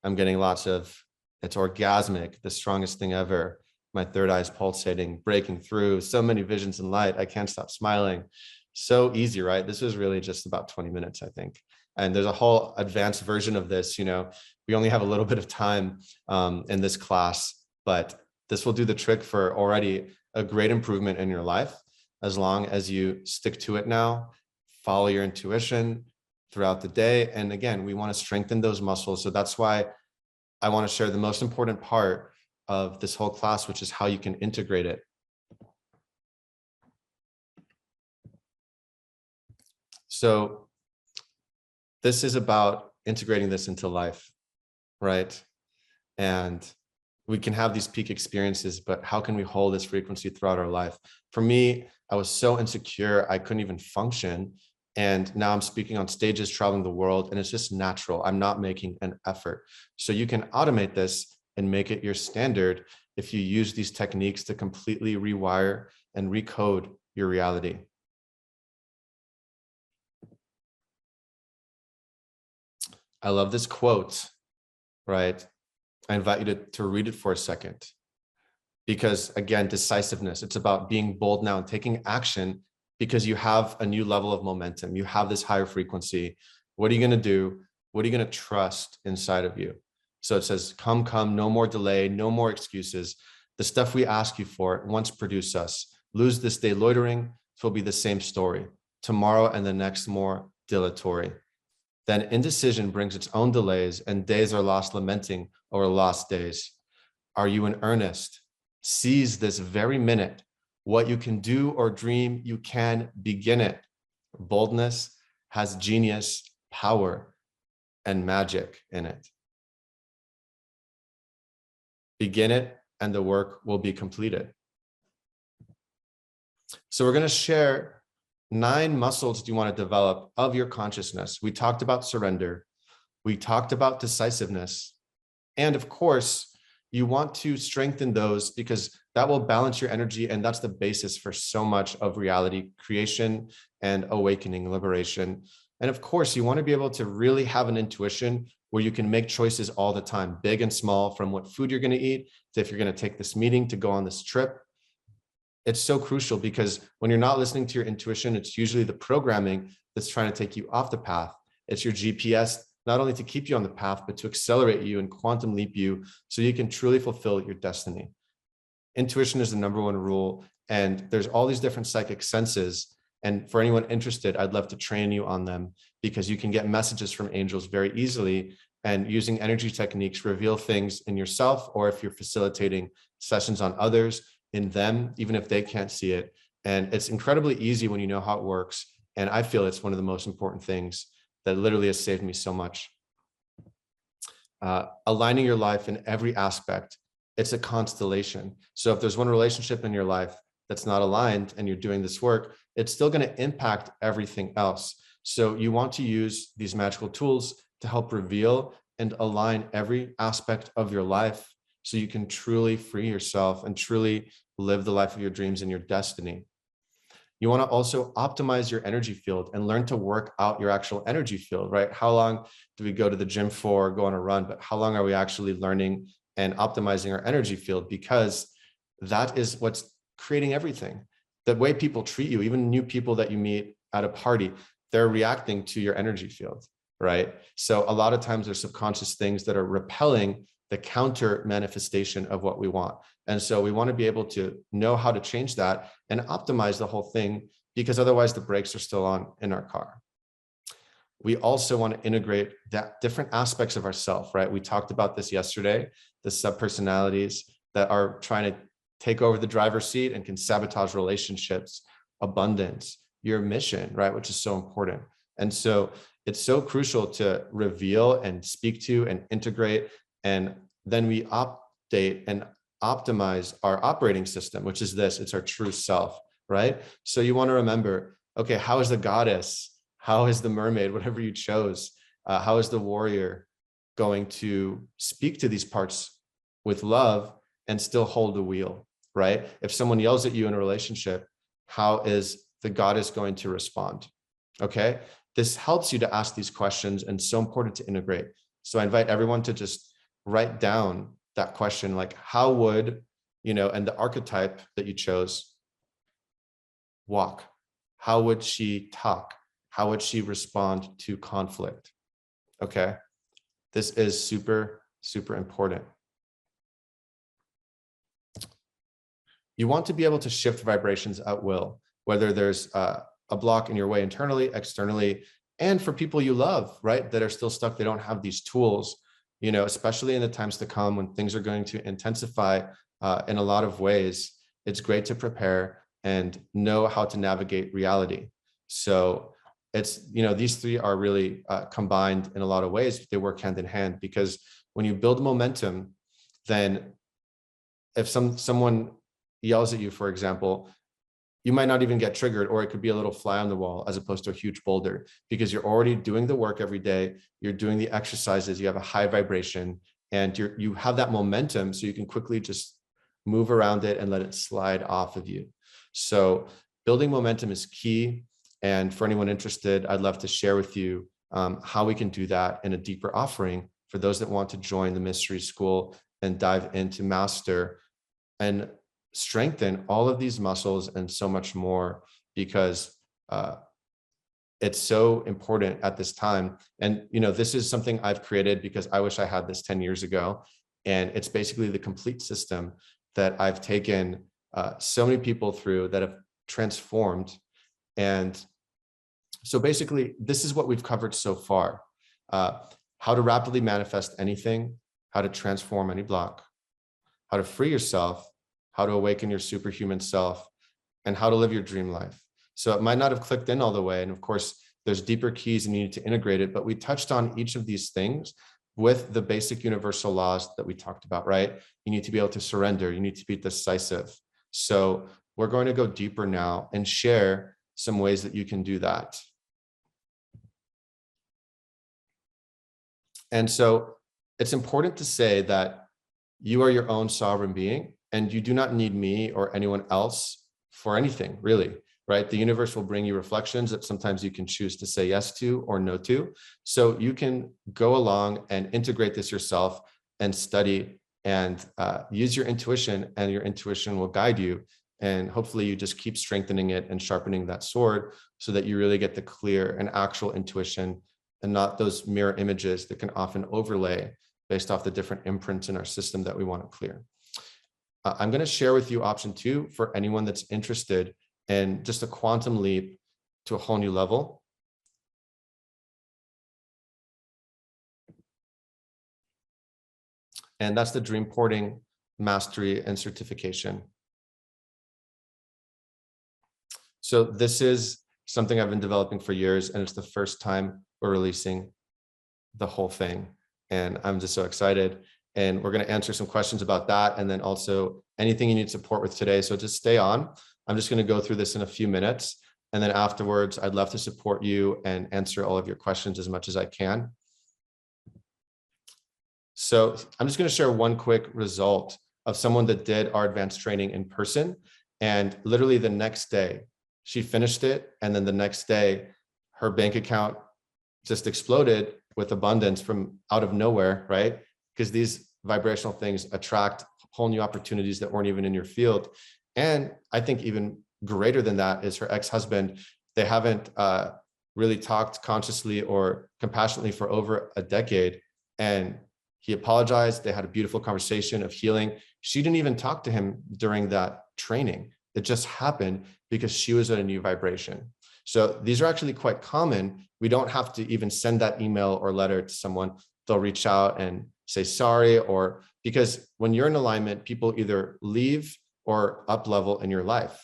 I'm getting lots of, it's orgasmic, the strongest thing ever. My third eye is pulsating, breaking through, so many visions and light. I can't stop smiling. So easy, right? This was really just about 20 minutes, I think. And there's a whole advanced version of this. We only have a little bit of time in this class, but this will do the trick for already a great improvement in your life, as long as you stick to it now, follow your intuition throughout the day. And again, we want to strengthen those muscles. So that's why I want to share the most important part of this whole class, which is how you can integrate it. So this is about integrating this into life, right? And we can have these peak experiences, but how can we hold this frequency throughout our life? For me, I was so insecure, I couldn't even function. And now I'm speaking on stages, traveling the world, and it's just natural. I'm not making an effort. So you can automate this and make it your standard if you use these techniques to completely rewire and recode your reality. I love this quote, right? I invite you to read it for a second, because again, decisiveness, it's about being bold now and taking action, because you have a new level of momentum. You have this higher frequency. What are you going to do? What are you going to trust inside of you? So it says, come, no more delay, no more excuses. The stuff we ask you for once produce us. Lose this day loitering, it will be the same story. Tomorrow and the next more dilatory. Then indecision brings its own delays, and days are lost lamenting over lost days. Are you in earnest? Seize this very minute. What you can do or dream, you can begin it. Boldness has genius, power, and magic in it. Begin it, and the work will be completed. So we're going to share 9 muscles you want to develop of your consciousness. We talked about surrender. We talked about decisiveness. And of course, you want to strengthen those, because that will balance your energy. And that's the basis for so much of reality creation and awakening, liberation. And of course, you want to be able to really have an intuition where you can make choices all the time, big and small, from what food you're going to eat to if you're going to take this meeting, to go on this trip. It's so crucial, because when you're not listening to your intuition, it's usually the programming that's trying to take you off the path. It's your GPS, not only to keep you on the path, but to accelerate you and quantum leap you so you can truly fulfill your destiny. Intuition is the #1 rule. And there's all these different psychic senses. And for anyone interested, I'd love to train you on them, because you can get messages from angels very easily, and using energy techniques reveal things in yourself, or if you're facilitating sessions on others, in them, even if they can't see it. And it's incredibly easy when you know how it works. And I feel it's one of the most important things that literally has saved me so much. Aligning your life in every aspect. It's a constellation. So if there's one relationship in your life that's not aligned and you're doing this work, it's still going to impact everything else. So you want to use these magical tools to help reveal and align every aspect of your life, so you can truly free yourself and truly live the life of your dreams and your destiny. You want to also optimize your energy field and learn to work out your actual energy field, right? How long do we go to the gym for, go on a run, but how long are we actually learning and optimizing our energy field? Because that is what's creating everything. The way people treat you, even new people that you meet at a party, they're reacting to your energy field. right? So a lot of times there's subconscious things that are repelling the counter manifestation of what we want. And so we want to be able to know how to change that and optimize the whole thing, because otherwise the brakes are still on in our car. We also want to integrate that different aspects of ourself, right? We talked about this yesterday, the subpersonalities that are trying to take over the driver's seat and can sabotage relationships, abundance, your mission, right? Which is so important. And so it's so crucial to reveal and speak to and integrate. And then we update and optimize our operating system, which is this, it's our true self, right? So you want to remember, okay, how is the goddess? How is the mermaid, whatever you chose? How is the warrior going to speak to these parts with love and still hold the wheel, right? If someone yells at you in a relationship, how is the goddess going to respond? Okay, this helps you to ask these questions, and so important to integrate. So I invite everyone to just write down that question, like how would, and the archetype that you chose walk? How would she talk? How would she respond to conflict? Okay, this is super, super important. You want to be able to shift vibrations at will, whether there's a block in your way internally, externally, and for people you love, right, that are still stuck, they don't have these tools, especially in the times to come when things are going to intensify in a lot of ways. It's great to prepare and know how to navigate reality. So it's, these three are really combined in a lot of ways. They work hand in hand, because when you build momentum, then if someone yells at you, for example, you might not even get triggered, or it could be a little fly on the wall as opposed to a huge boulder, because you're already doing the work every day. You're doing the exercises, you have a high vibration, and you have that momentum, so you can quickly just move around it and let it slide off of you. So building momentum is key. And for anyone interested, I'd love to share with you how we can do that in a deeper offering for those that want to join the Mystery School and dive into master and strengthen all of these muscles and so much more, because it's so important at this time. And, this is something I've created because I wish I had this 10 years ago. And it's basically the complete system that I've taken so many people through that have transformed. And so basically, this is what we've covered so far. How to rapidly manifest anything, how to transform any block, how to free yourself, how to awaken your superhuman self, and how to live your dream life. So it might not have clicked in all the way. And of course, there's deeper keys and you need to integrate it. But we touched on each of these things with the basic universal laws that we talked about, right? You need to be able to surrender. You need to be decisive. So we're going to go deeper now and share some ways that you can do that. And so it's important to say that you are your own sovereign being, and you do not need me or anyone else for anything, really, right? The universe will bring you reflections that sometimes you can choose to say yes to or no to. So you can go along and integrate this yourself and study and use your intuition, and your intuition will guide you. And hopefully you just keep strengthening it and sharpening that sword so that you really get the clear and actual intuition, and not those mirror images that can often overlay based off the different imprints in our system that we want to clear. I'm going to share with you option 2 for anyone that's interested in just a quantum leap to a whole new level. And that's the dream porting mastery and certification. So this is something I've been developing for years, and it's the first time we're releasing the whole thing. And I'm just so excited. And we're going to answer some questions about that, and then also anything you need support with today. So just stay on. I'm just going to go through this in a few minutes. And then afterwards, I'd love to support you and answer all of your questions as much as I can. So I'm just going to share one quick result of someone that did our advanced training in person. And literally the next day, she finished it. And then the next day, her bank account just exploded with abundance from out of nowhere, right? Because these vibrational things attract whole new opportunities that weren't even in your field. And I think even greater than that is her ex-husband. They haven't really talked consciously or compassionately for over a decade. And he apologized. They had a beautiful conversation of healing. She didn't even talk to him during that training. It just happened because she was at a new vibration. So these are actually quite common. We don't have to even send that email or letter to someone. They'll reach out and say sorry, or because when you're in alignment, people either leave or up level in your life.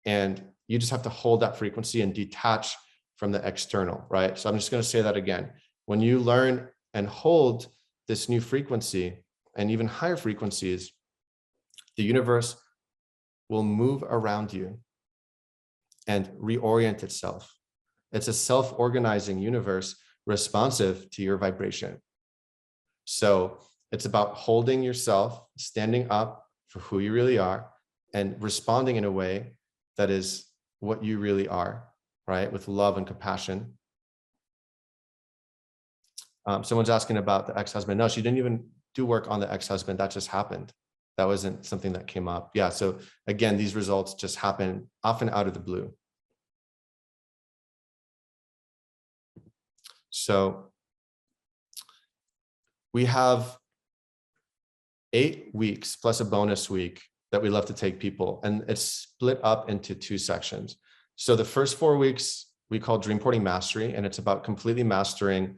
And you just have to hold that frequency and detach from the external, right? So I'm just going to say that again. When you learn and hold this new frequency and even higher frequencies, the universe will move around you and reorient itself. It's a self-organizing universe responsive to your vibration. So it's about holding yourself, standing up for who you really are, and responding in a way that is what you really are, right? With love and compassion. Someone's asking about the ex-husband. No, she didn't even do work on the ex-husband. That just happened. That wasn't something that came up. Yeah, so again, these results just happen often out of the blue. So we have 8 weeks plus a bonus week that we love to take people, and it's split up into 2 sections. So the first 4 weeks we call Dreamporting Mastery, and it's about completely mastering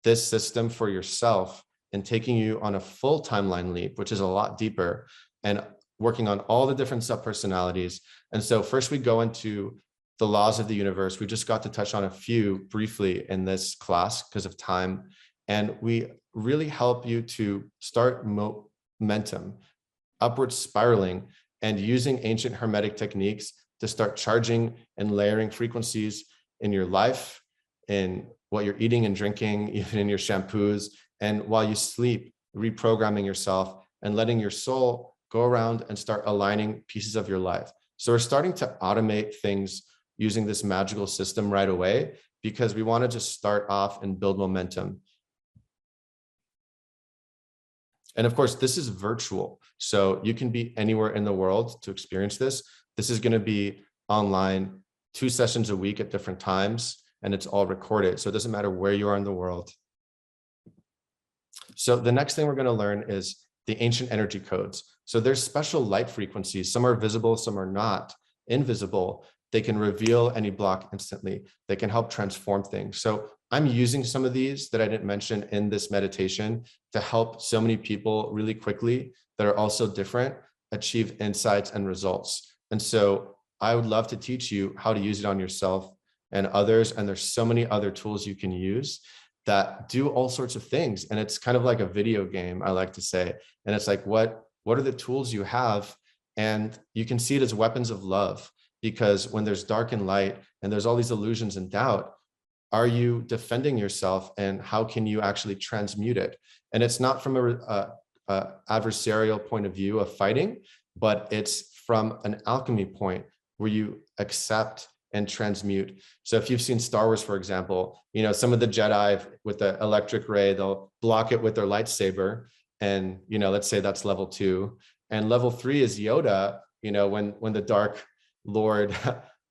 this system for yourself and taking you on a full timeline leap, which is a lot deeper, and working on all the different subpersonalities. And so first we go into the laws of the universe. We just got to touch on a few briefly in this class because of time. And we really help you to start momentum, upward spiraling, and using ancient hermetic techniques to start charging and layering frequencies in your life, in what you're eating and drinking, even in your shampoos, and while you sleep, reprogramming yourself and letting your soul go around and start aligning pieces of your life. So we're starting to automate things using this magical system right away, because we want to just start off and build momentum. And of course, this is virtual, so you can be anywhere in the world to experience this. This is going to be online, 2 sessions a week at different times, and it's all recorded. So it doesn't matter where you are in the world. So the next thing we're going to learn is the ancient energy codes. So there's special light frequencies. Some are visible, some are not invisible. They can reveal any block instantly. They can help transform things. So I'm using some of these that I didn't mention in this meditation to help so many people really quickly that are also different achieve insights and results. And so I would love to teach you how to use it on yourself and others. And there's so many other tools you can use that do all sorts of things. And it's kind of like a video game, I like to say. And it's like, what are the tools you have? And you can see it as weapons of love, because when there's dark and light and there's all these illusions and doubt, are you defending yourself, and how can you actually transmute it? And it's not from a adversarial point of view of fighting, but it's from an alchemy point where you accept and transmute. So if you've seen Star Wars, for example, you know, some of the Jedi with the electric ray, they'll block it with their lightsaber. And, you know, let's say that's level 2. And level 3 is Yoda. You know, when the Dark Lord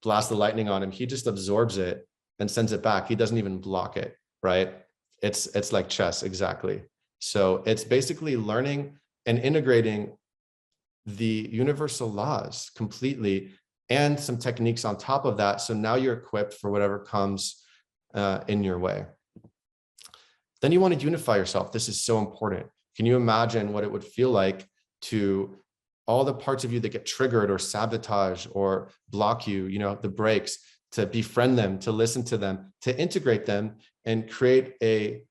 blasts the lightning on him, he just absorbs it and sends it back. He doesn't even block it, right? It's like chess, exactly. So it's basically learning and integrating the universal laws completely, and some techniques on top of that. So now you're equipped for whatever comes in your way. Then you want to unify yourself. This is so important. Can you imagine what it would feel like to all the parts of you that get triggered or sabotage or block you, you know, the brakes, to befriend them, to listen to them, to integrate them and create a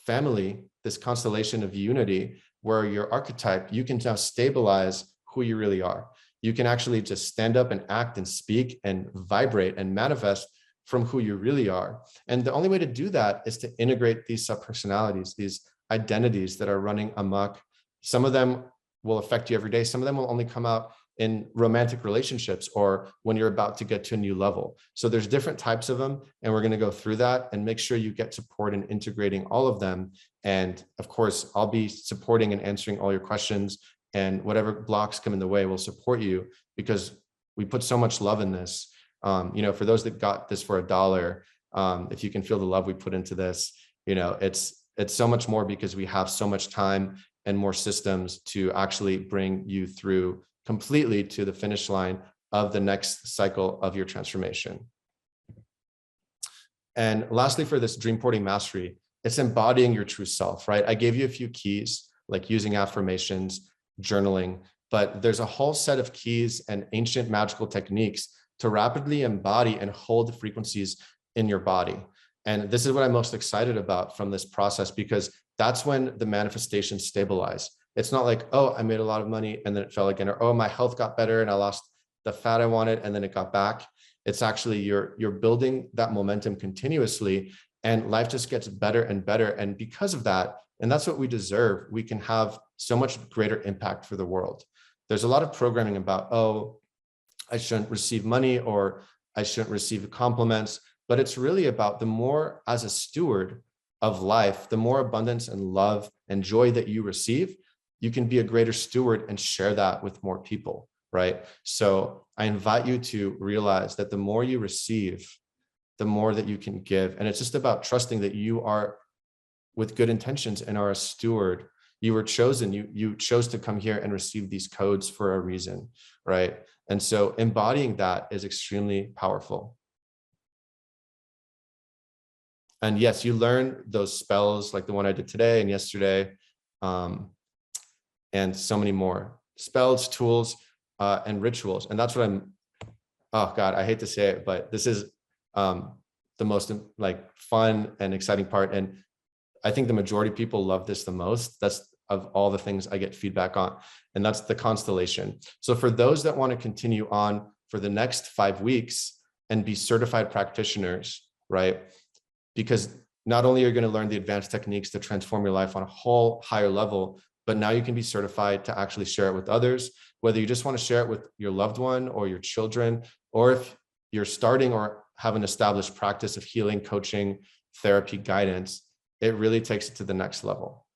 family, this constellation of unity where your archetype, you can now stabilize who you really are. You can actually just stand up and act and speak and vibrate and manifest from who you really are. And the only way to do that is to integrate these subpersonalities, these identities that are running amok. Some of them will affect you every day. Some of them will only come out in romantic relationships or when you're about to get to a new level. So there's different types of them, and we're going to go through that and make sure you get support in integrating all of them. And of course, I'll be supporting and answering all your questions, and whatever blocks come in the way will support you, because we put so much love in this. You know, for those that got this for $1, If you can feel the love we put into this, it's so much more because we have so much time and more systems to actually bring you through completely to the finish line of the next cycle of your transformation. And lastly, for this dream porting mastery, it's embodying your true self, right? I gave you a few keys, like using affirmations, journaling, but there's a whole set of keys and ancient magical techniques to rapidly embody and hold the frequencies in your body. And this is what I'm most excited about from this process, because that's when the manifestations stabilize. It's not like, oh, I made a lot of money and then it fell again, or oh, my health got better and I lost the fat I wanted and then it got back. It's actually you're building that momentum continuously, and life just gets better and better. And because of that, and that's what we deserve, we can have so much greater impact for the world. There's a lot of programming about, oh, I shouldn't receive money or I shouldn't receive compliments, but it's really about the more as a steward of life, the more abundance and love and joy that you receive, you can be a greater steward and share that with more people, right? So I invite you to realize that the more you receive, the more that you can give. And it's just about trusting that you are with good intentions and are a steward. You were chosen, you chose to come here and receive these codes for a reason, right? And so embodying that is extremely powerful. And yes, you learn those spells like the one I did today and yesterday, and so many more spells, tools, and rituals. And that's what oh God, I hate to say it, but this is the most like fun and exciting part. And I think the majority of people love this the most. That's of all the things I get feedback on, and that's the constellation. So for those that want to continue on for the next 5 weeks and be certified practitioners, right? Because not only are you going to learn the advanced techniques to transform your life on a whole higher level, but now you can be certified to actually share it with others, whether you just want to share it with your loved one or your children, or if you're starting or have an established practice of healing, coaching, therapy, guidance, it really takes it to the next level.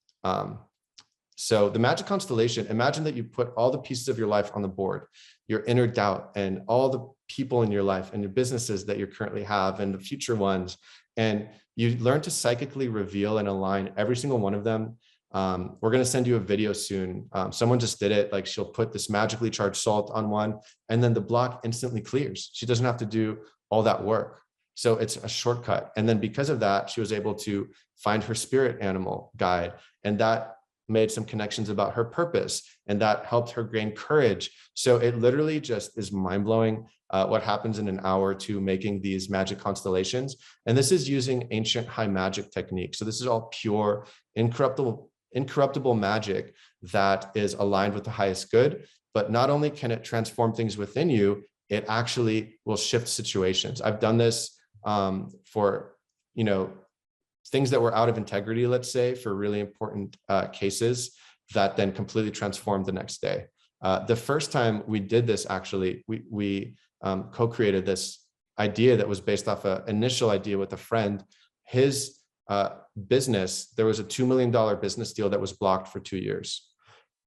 So the Magic Constellation, imagine that you put all the pieces of your life on the board, your inner doubt and all the people in your life and your businesses that you currently have and the future ones. And you learn to psychically reveal and align every single one of them. We're going to send you a video soon. Someone just did it. Like, she'll put this magically charged salt on one and then the block instantly clears. She doesn't have to do all that work. So it's a shortcut. And then because of that, she was able to find her spirit animal guide, and that made some connections about her purpose, and that helped her gain courage. So it literally just is mind-blowing what happens in an hour or two making these magic constellations. And this is using ancient high magic techniques. So this is all pure, incorruptible magic that is aligned with the highest good. But not only can it transform things within you, it actually will shift situations. I've done this for, things that were out of integrity, let's say, for really important cases that then completely transformed the next day. The first time we did this, actually, we co-created this idea that was based off an initial idea with a friend. His business, there was a $2 million business deal that was blocked for 2 years.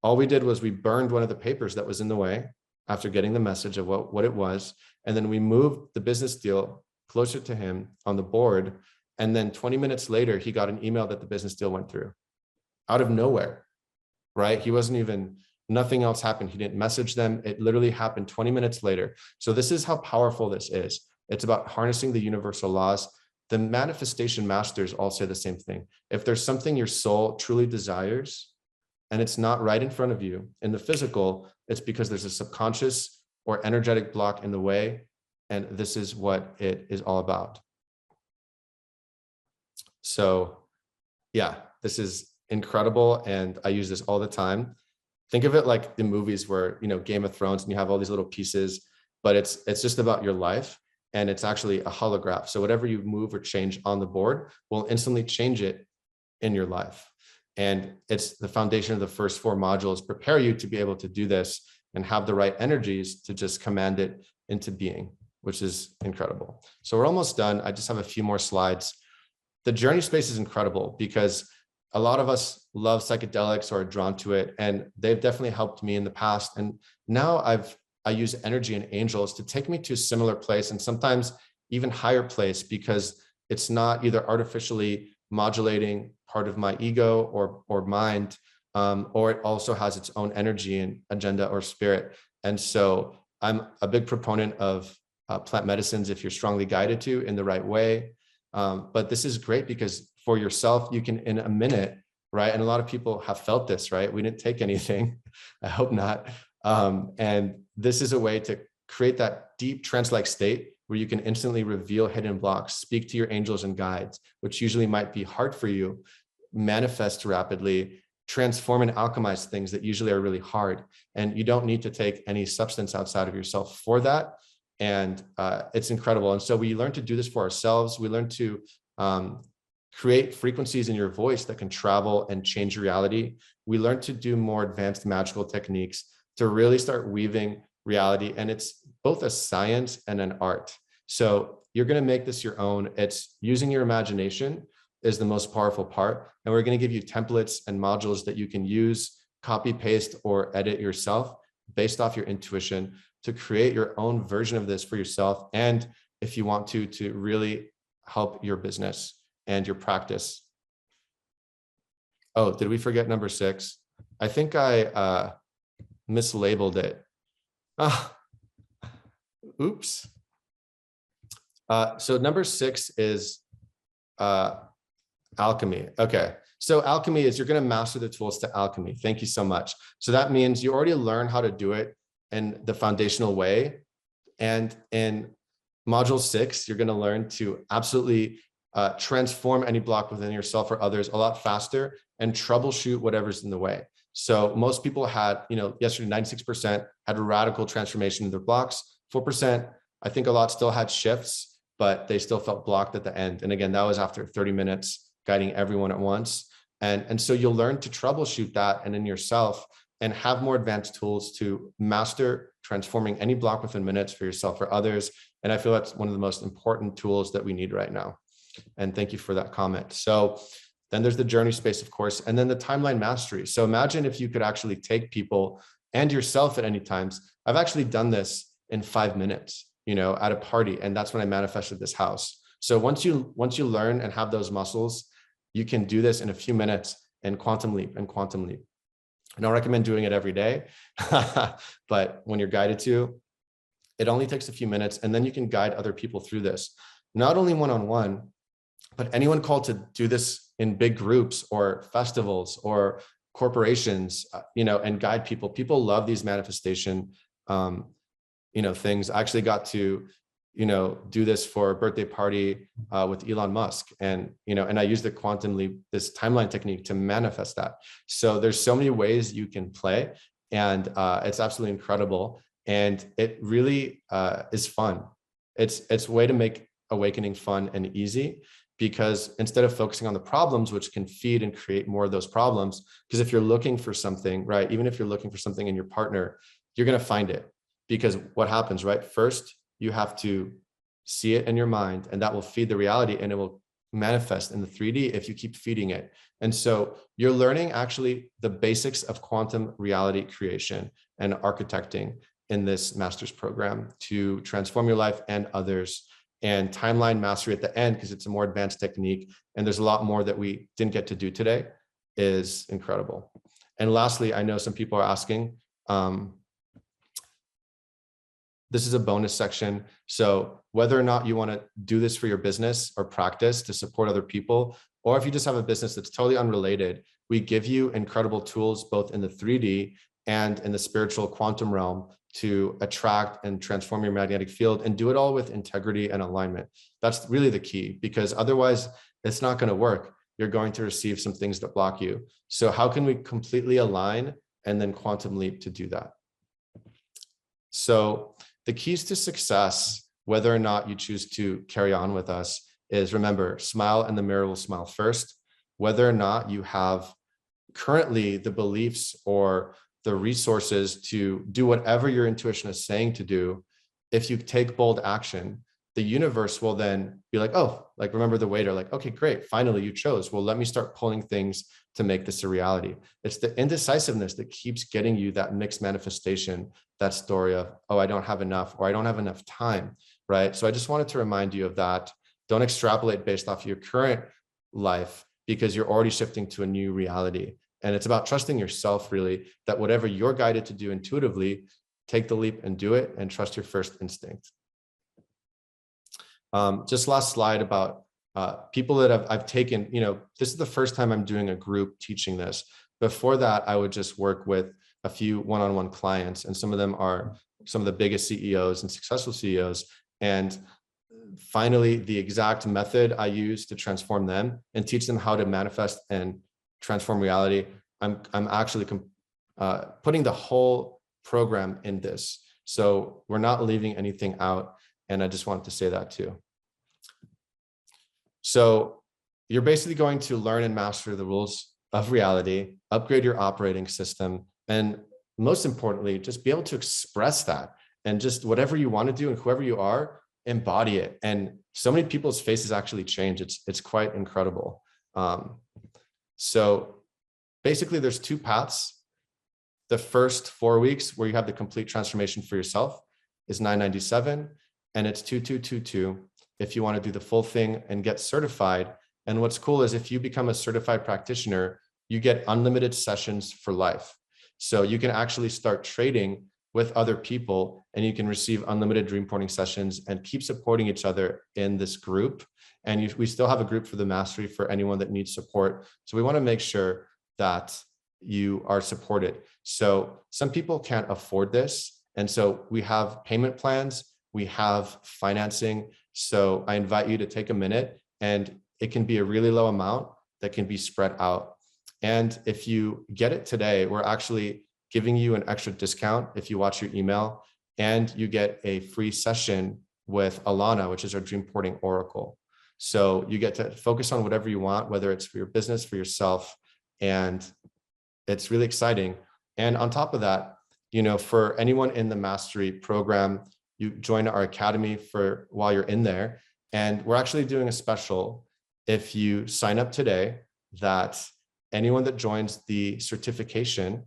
All we did was we burned one of the papers that was in the way after getting the message of what it was. And then we moved the business deal closer to him on the board. And then 20 minutes later, he got an email that the business deal went through out of nowhere, right? He wasn't even, nothing else happened. He didn't message them. It literally happened 20 minutes later. So this is how powerful this is. It's about harnessing the universal laws. The manifestation masters all say the same thing. If there's something your soul truly desires and it's not right in front of you in the physical, it's because there's a subconscious or energetic block in the way. And this is what it is all about. So yeah, this is incredible. And I use this all the time. Think of it like the movies where, Game of Thrones, and you have all these little pieces, but it's just about your life. And it's actually a holograph. So whatever you move or change on the board will instantly change it in your life. And it's the foundation of the first 4 modules, prepare you to be able to do this and have the right energies to just command it into being, which is incredible. So we're almost done. I just have a few more slides. The journey space is incredible because a lot of us love psychedelics or are drawn to it, and they've definitely helped me in the past. And now I use energy and angels to take me to a similar place, and sometimes even higher place, because It's not either artificially modulating part of my ego or mind, or it also has its own energy and agenda or spirit. And so I'm a big proponent of plant medicines if you're strongly guided to in the right way. But this is great because for yourself, you can in a minute, right? And a lot of people have felt this, right? We didn't take anything. I hope not. And this is a way to create that deep trance-like state where you can instantly reveal hidden blocks, speak to your angels and guides, which usually might be hard for you, manifest rapidly, transform and alchemize things that usually are really hard. And you don't need to take any substance outside of yourself for that. And it's incredible. And so we learn to do this for ourselves. We learn to create frequencies in your voice that can travel and change reality. We learn to do more advanced magical techniques to really start weaving reality. And it's both a science and an art. So you're going to make this your own. It's using your imagination is the most powerful part. And we're going to give you templates and modules that you can use, copy, paste, or edit yourself based off your intuition to create your own version of this for yourself. And if you want to really help your business and your practice. Oh, did we forget number 6? I think I mislabeled it. Oops. So number 6 is alchemy. Okay. So alchemy is you're going to master the tools to alchemy. Thank you so much. So that means you already learn how to do it in the foundational way. And in module 6, you're going to learn to absolutely transform any block within yourself or others a lot faster and troubleshoot whatever's in the way. So most people had, yesterday, 96% had a radical transformation in their blocks. 4%, I think a lot still had shifts, but they still felt blocked at the end. And again, that was after 30 minutes guiding everyone at once. And so you'll learn to troubleshoot that and in yourself and have more advanced tools to master transforming any block within minutes for yourself or others. And I feel that's one of the most important tools that we need right now. And thank you for that comment. So then there's the journey space, of course, and then the timeline mastery. So imagine if you could actually take people and yourself at any times. I've actually done this in 5 minutes, at a party. And that's when I manifested this house. So once you learn and have those muscles, you can do this in a few minutes and quantum leap and quantum leap. I don't recommend doing it every day, but when you're guided to, it only takes a few minutes, and then you can guide other people through this, not only one-on-one, but anyone called to do this in big groups or festivals or corporations, and guide people. People love these manifestation, things. I actually got to, do this for a birthday party with Elon Musk, and I used the quantum leap, this timeline technique to manifest that. So there's so many ways you can play, and it's absolutely incredible, and it really is fun. It's a way to make awakening fun and easy, because instead of focusing on the problems, which can feed and create more of those problems, because if you're looking for something, right, even if you're looking for something in your partner, you're going to find it, because what happens, right? First, you have to see it in your mind, and that will feed the reality, and it will manifest in the 3D if you keep feeding it. And so you're learning actually the basics of quantum reality creation and architecting in this master's program to transform your life and others. And timeline mastery at the end, because it's a more advanced technique, and there's a lot more that we didn't get to do today, is incredible. And lastly, I know some people are asking, this is a bonus section. So whether or not you want to do this for your business or practice to support other people, or if you just have a business that's totally unrelated, we give you incredible tools both in the 3D and in the spiritual quantum realm to attract and transform your magnetic field, and do it all with integrity and alignment. That's really the key, because otherwise it's not going to work. You're going to receive some things that block you. So how can we completely align and then quantum leap to do that? So the keys to success, whether or not you choose to carry on with us, is remember, smile and the mirror will smile first. Whether or not you have currently the beliefs or the resources to do whatever your intuition is saying to do, if you take bold action, the universe will then be like, oh, like remember the waiter, like, okay, great, finally you chose. Well, let me start pulling things to make this a reality. It's the indecisiveness that keeps getting you that mixed manifestation, that story of, oh, I don't have enough, or I don't have enough time, right? So I just wanted to remind you of that. Don't extrapolate based off your current life, because you're already shifting to a new reality. And it's about trusting yourself, really, that whatever you're guided to do intuitively, take the leap and do it, and trust your first instinct. Just last slide about people that I've taken, this is the first time I'm doing a group teaching this. Before that, I would just work with a few one-on-one clients, and some of them are some of the biggest CEOs and successful CEOs. And finally, the exact method I use to transform them and teach them how to manifest and transform reality, I'm actually putting the whole program in this. So we're not leaving anything out. And I just wanted to say that too. So you're basically going to learn and master the rules of reality, upgrade your operating system, and most importantly, just be able to express that, and just whatever you want to do and whoever you are, embody it. And so many people's faces actually change. It's quite incredible. So basically there's two paths. The first 4 weeks where you have the complete transformation for yourself is $997, and it's 2222 if you want to do the full thing and get certified. And what's cool is if you become a certified practitioner, you get unlimited sessions for life. So you can actually start trading with other people, and you can receive unlimited dream porting sessions and keep supporting each other in this group. And we still have a group for the mastery for anyone that needs support. So we want to make sure that you are supported. So some people can't afford this. And so we have payment plans, we have financing. So I invite you to take a minute, and it can be a really low amount that can be spread out. And if you get it today, we're actually giving you an extra discount if you watch your email, and you get a free session with Alana, which is our dream porting oracle. So you get to focus on whatever you want, whether it's for your business, for yourself, and it's really exciting. And on top of that, for anyone in the mastery program, you join our academy for while you're in there. And we're actually doing a special if you sign up today, that anyone that joins the certification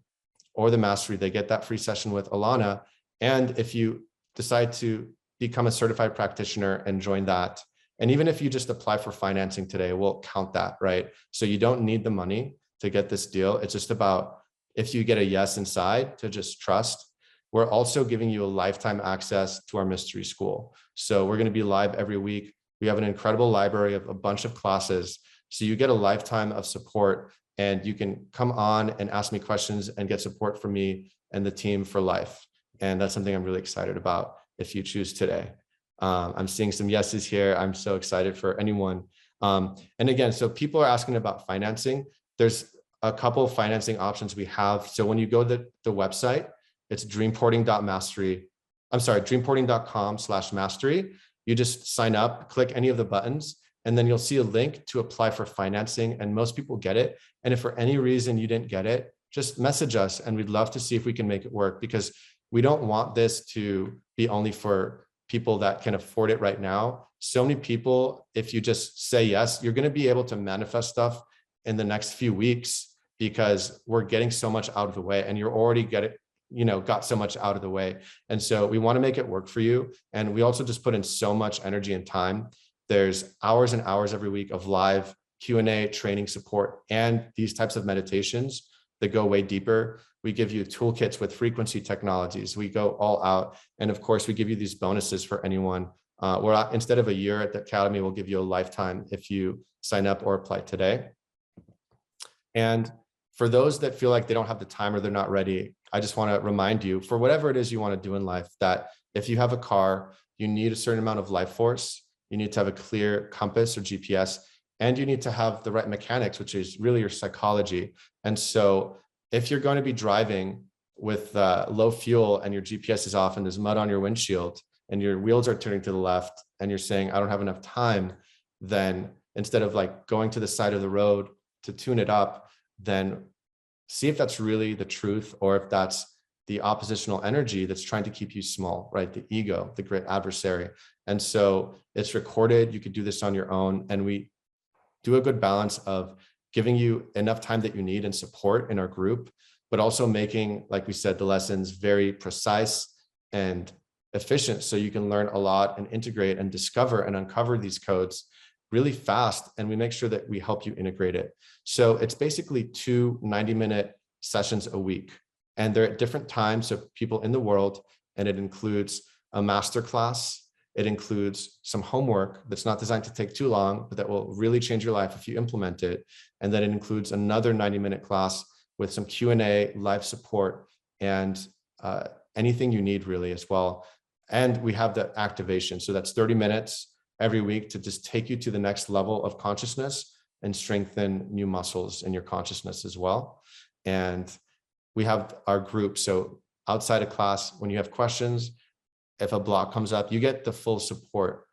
or the mastery, they get that free session with Alana. And if you decide to become a certified practitioner and join that, and even if you just apply for financing today, we'll count that, right? So you don't need the money to get this deal. It's just about, if you get a yes inside, to just trust. We're also giving you a lifetime access to our mystery school. So we're going to be live every week. We have an incredible library of a bunch of classes. So you get a lifetime of support, and you can come on and ask me questions and get support from me and the team for life. And that's something I'm really excited about if you choose today. I'm seeing some yeses here. I'm so excited for anyone. And again, so people are asking about financing. There's a couple of financing options we have. So when you go to the website, it's dreamporting.com/mastery. You just sign up, click any of the buttons, and then you'll see a link to apply for financing. And most people get it. And if for any reason you didn't get it, just message us, and we'd love to see if we can make it work, because we don't want this to be only for people that can afford it right now. So many people, if you just say yes, you're going to be able to manifest stuff in the next few weeks, because we're getting so much out of the way, and you're already got so much out of the way. And so we want to make it work for you. And we also just put in so much energy and time. There's hours and hours every week of live Q&A, training support, and these types of meditations that go way deeper. We give you toolkits with frequency technologies. We go all out. And of course, we give you these bonuses for anyone. Instead of a year at the academy, we'll give you a lifetime if you sign up or apply today. And for those that feel like they don't have the time or they're not ready, I just want to remind you, for whatever it is you want to do in life, that if you have a car, you need a certain amount of life force, you need to have a clear compass or GPS, and you need to have the right mechanics, which is really your psychology. And so if you're going to be driving with low fuel and your GPS is off and there's mud on your windshield and your wheels are turning to the left and you're saying, I don't have enough time, then instead of going to the side of the road to tune it up, then see if that's really the truth, or if that's the oppositional energy that's trying to keep you small, right? The ego, the great adversary. And so it's recorded. You could do this on your own. And we do a good balance of giving you enough time that you need and support in our group, but also making, like we said, the lessons very precise and efficient so you can learn a lot and integrate and discover and uncover these codes really fast. And we make sure that we help you integrate it. So it's basically 2 90-minute sessions a week, and they're at different times of people in the world. And it includes a masterclass. It includes some homework that's not designed to take too long, but that will really change your life if you implement it. And then it includes another 90-minute class with some Q&A, live support, and anything you need really as well. And we have the activation. So that's 30 minutes every week to just take you to the next level of consciousness and strengthen new muscles in your consciousness as well. And we have our group. So outside of class, when you have questions, if a block comes up, you get the full support,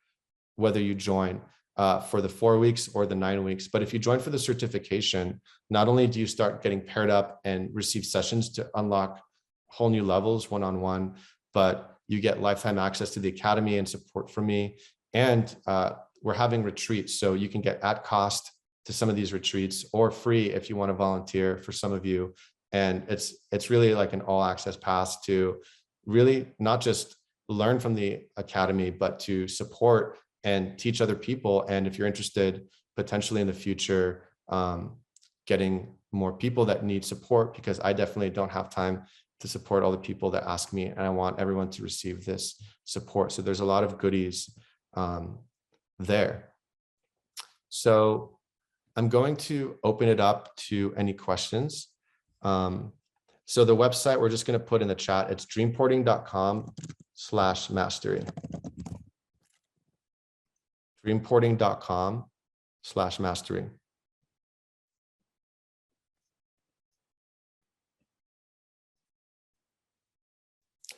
whether you join for the 4 weeks or the 9 weeks. But if you join for the certification, not only do you start getting paired up and receive sessions to unlock whole new levels one-on-one, but you get lifetime access to the academy and support from me. And we're having retreats, so you can get at cost to some of these retreats or free if you want to volunteer for some of you. And it's really like an all access pass to really not just learn from the academy, but to support and teach other people. And if you're interested potentially in the future, getting more people that need support, because I definitely don't have time to support all the people that ask me, and I want everyone to receive this support. So there's a lot of goodies there. So I'm going to open it up to any questions. So the website, we're just going to put in the chat, it's dreamporting.com/mastery. dreamporting.com/mastery.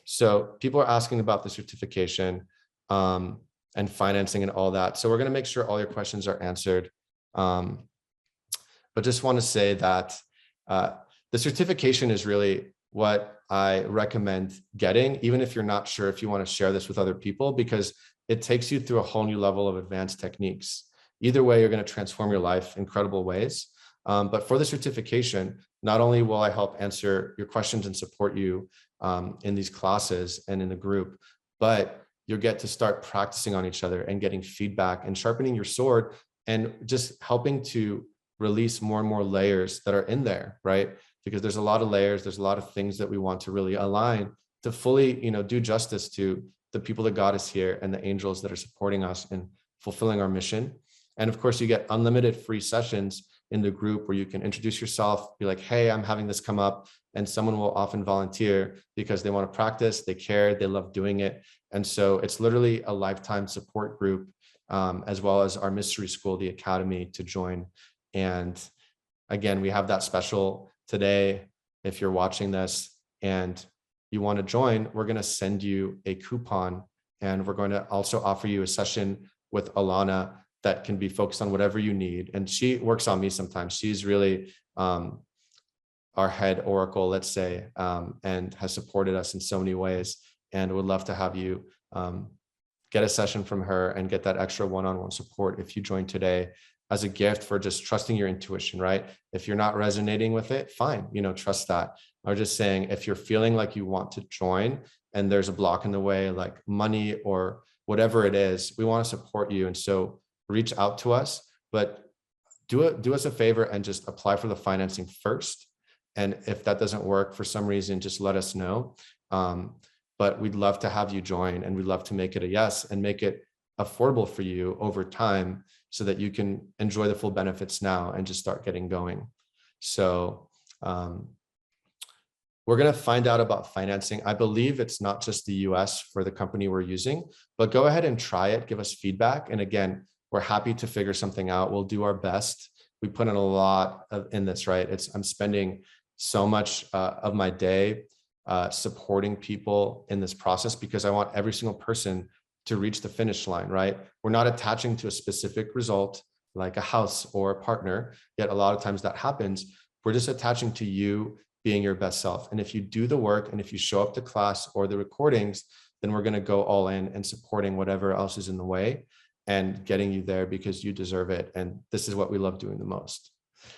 So people are asking about the certification and financing and all that. So we're going to make sure all your questions are answered. But just want to say that the certification is really what I recommend getting, even if you're not sure if you want to share this with other people, because it takes you through a whole new level of advanced techniques. Either way, you're going to transform your life in incredible ways. But for the certification, not only will I help answer your questions and support you in these classes and in the group, but you'll get to start practicing on each other and getting feedback and sharpening your sword and just helping to release more and more layers that are in there, right? Because there's a lot of layers, there's a lot of things that we want to really align to fully, do justice to the people that got us here and the angels that are supporting us in fulfilling our mission. And of course, you get unlimited free sessions in the group where you can introduce yourself, be like, hey, I'm having this come up, and someone will often volunteer because they want to practice, they care, they love doing it. And so it's literally a lifetime support group, as well as our mystery school, the academy, to join. And again, we have that special today. If you're watching this and you want to join, we're going to send you a coupon, and we're going to also offer you a session with Alana that can be focused on whatever you need. And she works on me sometimes. She's really our head oracle, let's say, and has supported us in so many ways, and would love to have you get a session from her and get that extra one-on-one support if you join today, as a gift for just trusting your intuition, right? If you're not resonating with it, fine, trust that. I'm just saying, if you're feeling like you want to join and there's a block in the way, like money or whatever it is, we want to support you. And so reach out to us, but do us a favor and just apply for the financing first. And if that doesn't work for some reason, just let us know. But we'd love to have you join, and we'd love to make it a yes and make it affordable for you over time so that you can enjoy the full benefits now and just start getting going. So we're going to find out about financing. I believe it's not just the US for the company we're using, but go ahead and try it, give us feedback. And again, we're happy to figure something out. We'll do our best. We put in a lot in this, right? I'm spending so much of my day supporting people in this process because I want every single person to reach the finish line, right? We're not attaching to a specific result like a house or a partner, yet a lot of times that happens. We're just attaching to you being your best self. And if you do the work and if you show up to class or the recordings, then we're going to go all in and supporting whatever else is in the way and getting you there because you deserve it. And this is what we love doing the most.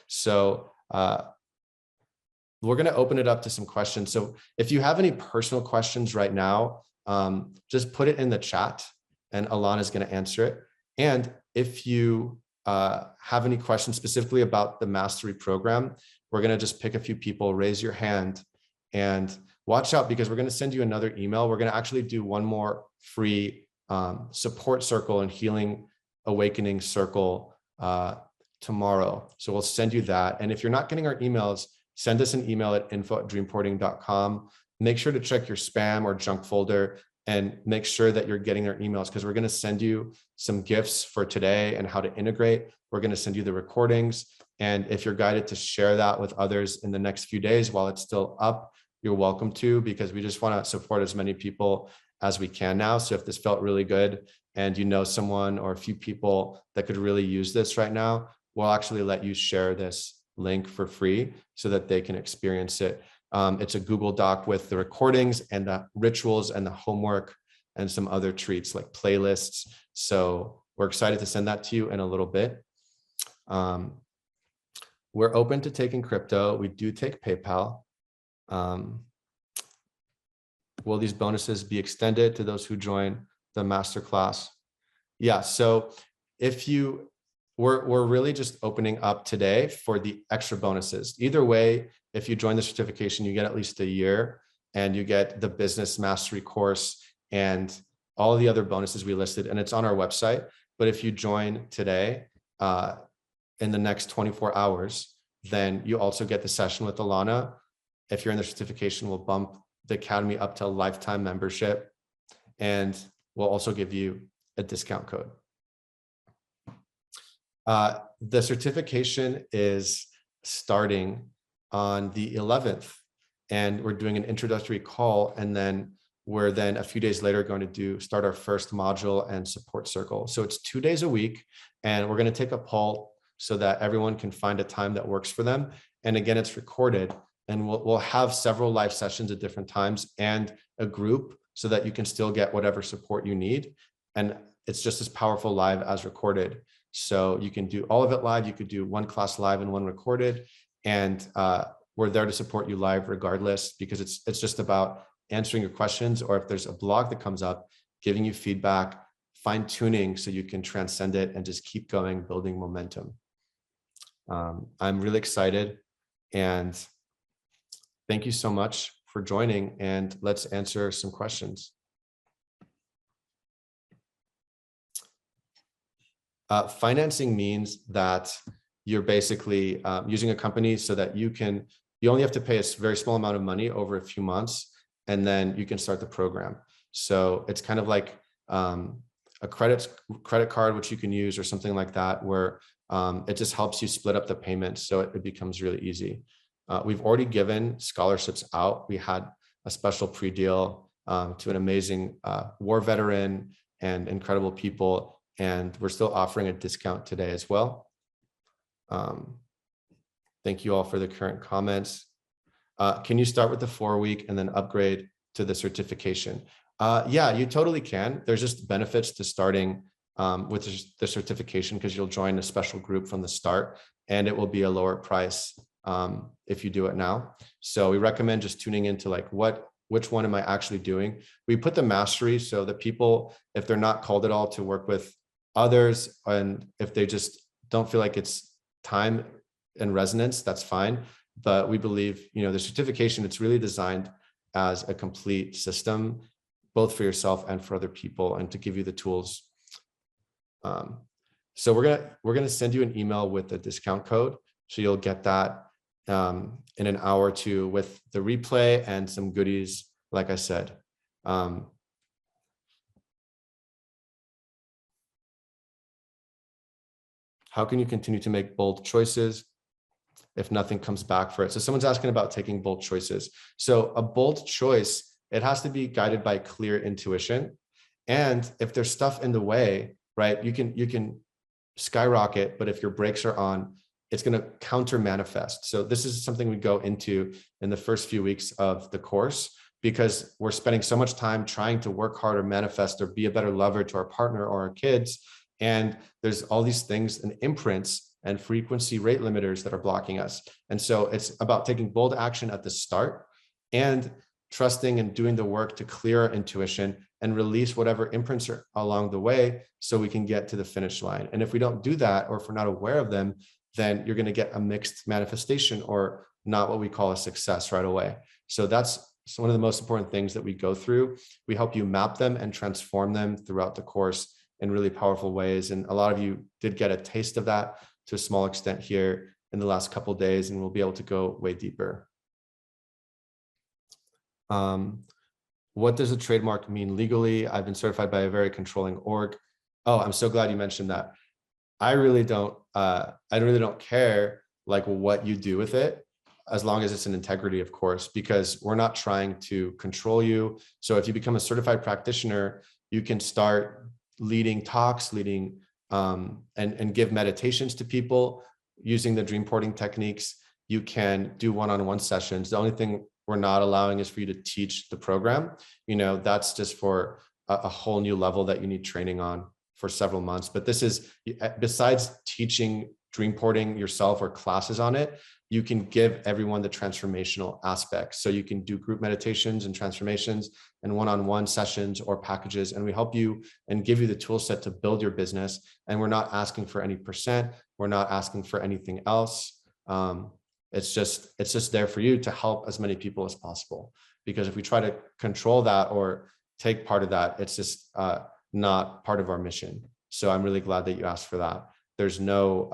So we're going to open it up to some questions. So if you have any personal questions right now, just put it in the chat and Alana is going to answer it. And if you have any questions specifically about the mastery program, we're going to just pick a few people, raise your hand, and watch out because we're going to send you another email. We're going to actually do one more free support circle and healing awakening circle tomorrow. So we'll send you that. And if you're not getting our emails, send us an email at info@dreamporting.com. Make sure to check your spam or junk folder and make sure that you're getting our emails because we're going to send you some gifts for today and how to integrate. We're going to send you the recordings. And if you're guided to share that with others in the next few days while it's still up, you're welcome to, because we just want to support as many people as we can now. So if this felt really good and you know someone or a few people that could really use this right now, we'll actually let you share this link for free so that they can experience it. It's a Google Doc with the recordings and the rituals and the homework and some other treats like playlists. So we're excited to send that to you in a little bit. We're open to taking crypto. We do take PayPal. Will these bonuses be extended to those who join the masterclass? Yeah, so if you, we're really just opening up today for the extra bonuses. Either way, if you join the certification, you get at least a year and you get the business mastery course and all the other bonuses we listed, and it's on our website. But if you join today, in the next 24 hours, then you also get the session with Alana. If you're in the certification, we'll bump the Academy up to a lifetime membership, and we'll also give you a discount code. The certification is starting on the 11th, and we're doing an introductory call, and then we're a few days later going to start our first module and support circle. So it's 2 days a week, and we're going to take a poll so that everyone can find a time that works for them. And again, it's recorded, and we'll have several live sessions at different times and a group so that you can still get whatever support you need. And it's just as powerful live as recorded. So you can do all of it live. You could do one class live and one recorded. And we're there to support you live regardless, because it's just about answering your questions, or if there's a blog that comes up, giving you feedback, fine tuning so you can transcend it and just keep going, building momentum. I'm really excited, and thank you so much for joining, and let's answer some questions. Financing means that you're basically using a company so that you only have to pay a very small amount of money over a few months, and then you can start the program. So it's kind of like a credit card, which you can use, or something like that, where it just helps you split up the payments so it becomes really easy. We've already given scholarships out. We had a special pre-deal to an amazing war veteran and incredible people, and we're still offering a discount today as well. Thank you all for the current comments. Can you start with the 4-week and then upgrade to the certification? Yeah, you totally can. There's just benefits to starting with the certification, because you'll join a special group from the start, and it will be a lower price if you do it now. So we recommend just tuning into like, which one am I actually doing? We put the mastery so that people, if they're not called at all to work with others, and if they just don't feel like it's time and resonance, that's fine. But we believe, the certification, it's really designed as a complete system, both for yourself and for other people, and to give you the tools. So we're gonna send you an email with a discount code, so you'll get that in an hour or two with the replay and some goodies, like I said. How can you continue to make bold choices if nothing comes back for it? So someone's asking about taking bold choices. So a bold choice, it has to be guided by clear intuition. And if there's stuff in the way, right, you can skyrocket, but if your brakes are on, it's going to counter manifest. So this is something we go into in the first few weeks of the course, because we're spending so much time trying to work harder, manifest, or be a better lover to our partner or our kids. And there's all these things and imprints and frequency rate limiters that are blocking us. And so it's about taking bold action at the start. And trusting and doing the work to clear our intuition and release whatever imprints are along the way so we can get to the finish line. And if we don't do that, or if we're not aware of them, then you're going to get a mixed manifestation or not what we call a success right away. So that's one of the most important things that we go through. We help you map them and transform them throughout the course in really powerful ways. And a lot of you did get a taste of that to a small extent here in the last couple of days, and we'll be able to go way deeper. What does a trademark mean legally? I've been certified by a very controlling org. Oh, I'm so glad you mentioned that. I really don't care like what you do with it, as long as it's in integrity, of course, because we're not trying to control you. So if you become a certified practitioner, you can start leading talks, and give meditations to people using the dream porting techniques. You can do one-on-one sessions. The only thing we're not allowing is for you to teach the program. That's just for a whole new level that you need training on for several months. But this is, besides teaching dream porting yourself or classes on it, you can give everyone the transformational aspect. So you can do group meditations and transformations and one-on-one sessions or packages, and we help you and give you the tool set to build your business. And we're not asking for any percent. We're not asking for anything else. It's just there for you to help as many people as possible. Because if we try to control that or take part of that, it's just not part of our mission. So I'm really glad that you asked for that. There's no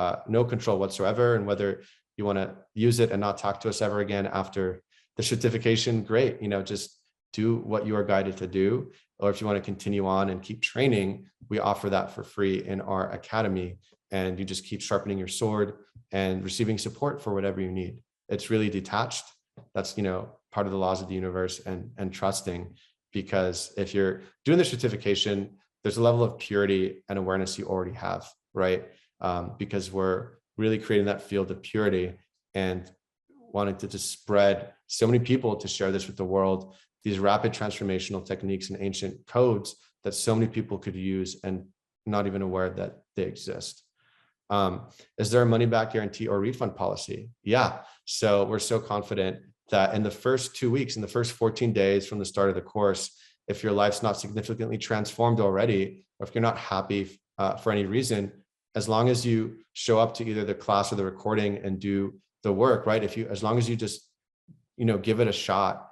control whatsoever. And whether you want to use it and not talk to us ever again after the certification, great. Just do what you are guided to do. Or if you want to continue on and keep training, we offer that for free in our academy. And you just keep sharpening your sword and receiving support for whatever you need. It's really detached. That's, part of the laws of the universe, and trusting, because if you're doing the certification, there's a level of purity and awareness you already have, right? Because we're really creating that field of purity and wanting to just spread so many people to share this with the world, these rapid transformational techniques and ancient codes that so many people could use and not even aware that they exist. Is there a money back guarantee or refund policy? Yeah. So we're so confident that in the first 2 weeks, in the first 14 days from the start of the course, if your life's not significantly transformed already, or if you're not happy for any reason, as long as you show up to either the class or the recording and do the work, right? As long as you just, give it a shot,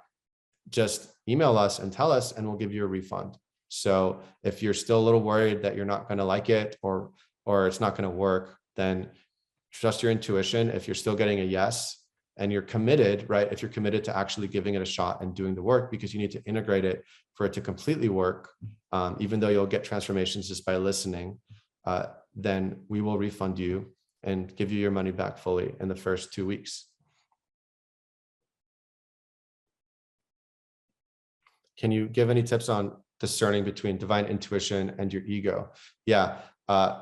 just email us and tell us, and we'll give you a refund. So if you're still a little worried that you're not going to like it, or it's not going to work, then trust your intuition. If you're still getting a yes and you're committed, right? If you're committed to actually giving it a shot and doing the work, because you need to integrate it for it to completely work, even though you'll get transformations just by listening, then we will refund you and give you your money back fully in the first 2 weeks. Can you give any tips on discerning between divine intuition and your ego? Yeah,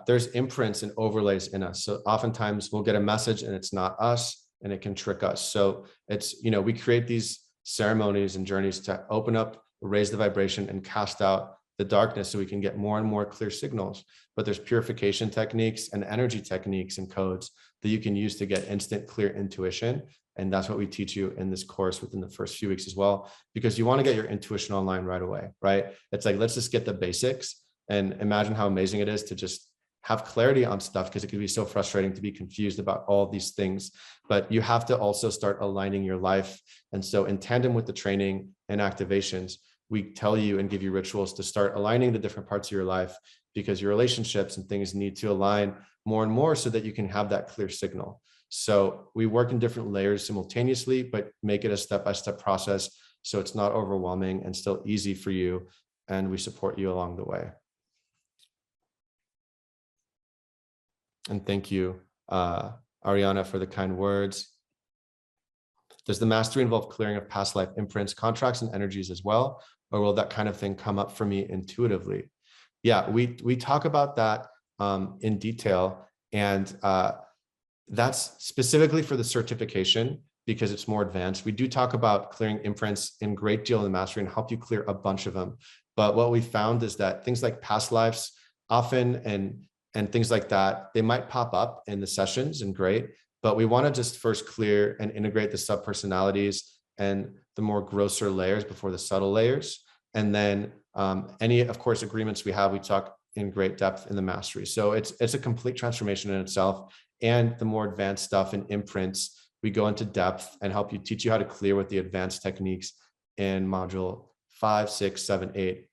there's imprints and overlays in us. So oftentimes we'll get a message and it's not us, and it can trick us. So it's, we create these ceremonies and journeys to open up, raise the vibration, and cast out the darkness so we can get more and more clear signals. But there's purification techniques and energy techniques and codes that you can use to get instant clear intuition. And that's what we teach you in this course within the first few weeks as well, because you want to get your intuition online right away, right? It's like, let's just get the basics, and imagine how amazing it is to just have clarity on stuff, because it can be so frustrating to be confused about all these things. But you have to also start aligning your life. And so in tandem with the training and activations, we tell you and give you rituals to start aligning the different parts of your life, because your relationships and things need to align more and more so that you can have that clear signal. So we work in different layers simultaneously, but make it a step-by-step process so it's not overwhelming and still easy for you. And we support you along the way. And thank you, Ariana, for the kind words. Does the mastery involve clearing of past life imprints, contracts, and energies as well? Or will that kind of thing come up for me intuitively? Yeah, we talk about that in detail. And that's specifically for the certification, because it's more advanced. We do talk about clearing imprints in great deal in the mastery and help you clear a bunch of them. But what we found is that things like past lives often, and things like that, they might pop up in the sessions, and great, but we want to just first clear and integrate the subpersonalities and the more grosser layers before the subtle layers. And then any, of course, agreements we have, we talk in great depth in the mastery. So it's a complete transformation in itself. And the more advanced stuff in imprints, we go into depth and help you teach you how to clear with the advanced techniques in module 5, 6, 7, 8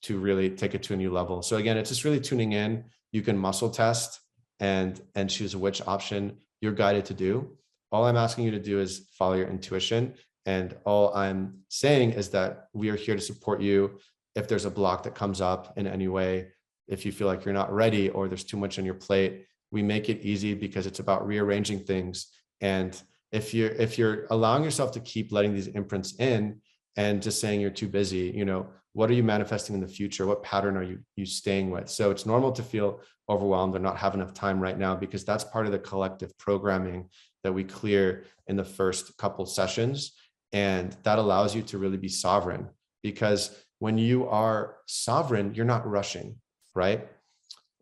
to really take it to a new level. So again, it's just really tuning in. You can muscle test and choose which option you're guided to do. All I'm asking you to do is follow your intuition. And all I'm saying is that we are here to support you. If there's a block that comes up in any way, if you feel like you're not ready or there's too much on your plate, we make it easy because it's about rearranging things. And if you're allowing yourself to keep letting these imprints in and just saying you're too busy, you know, what are you manifesting in the future? What pattern are you staying with? So it's normal to feel overwhelmed or not have enough time right now, because that's part of the collective programming that we clear in the first couple sessions. And that allows you to really be sovereign, because when you are sovereign, you're not rushing, right?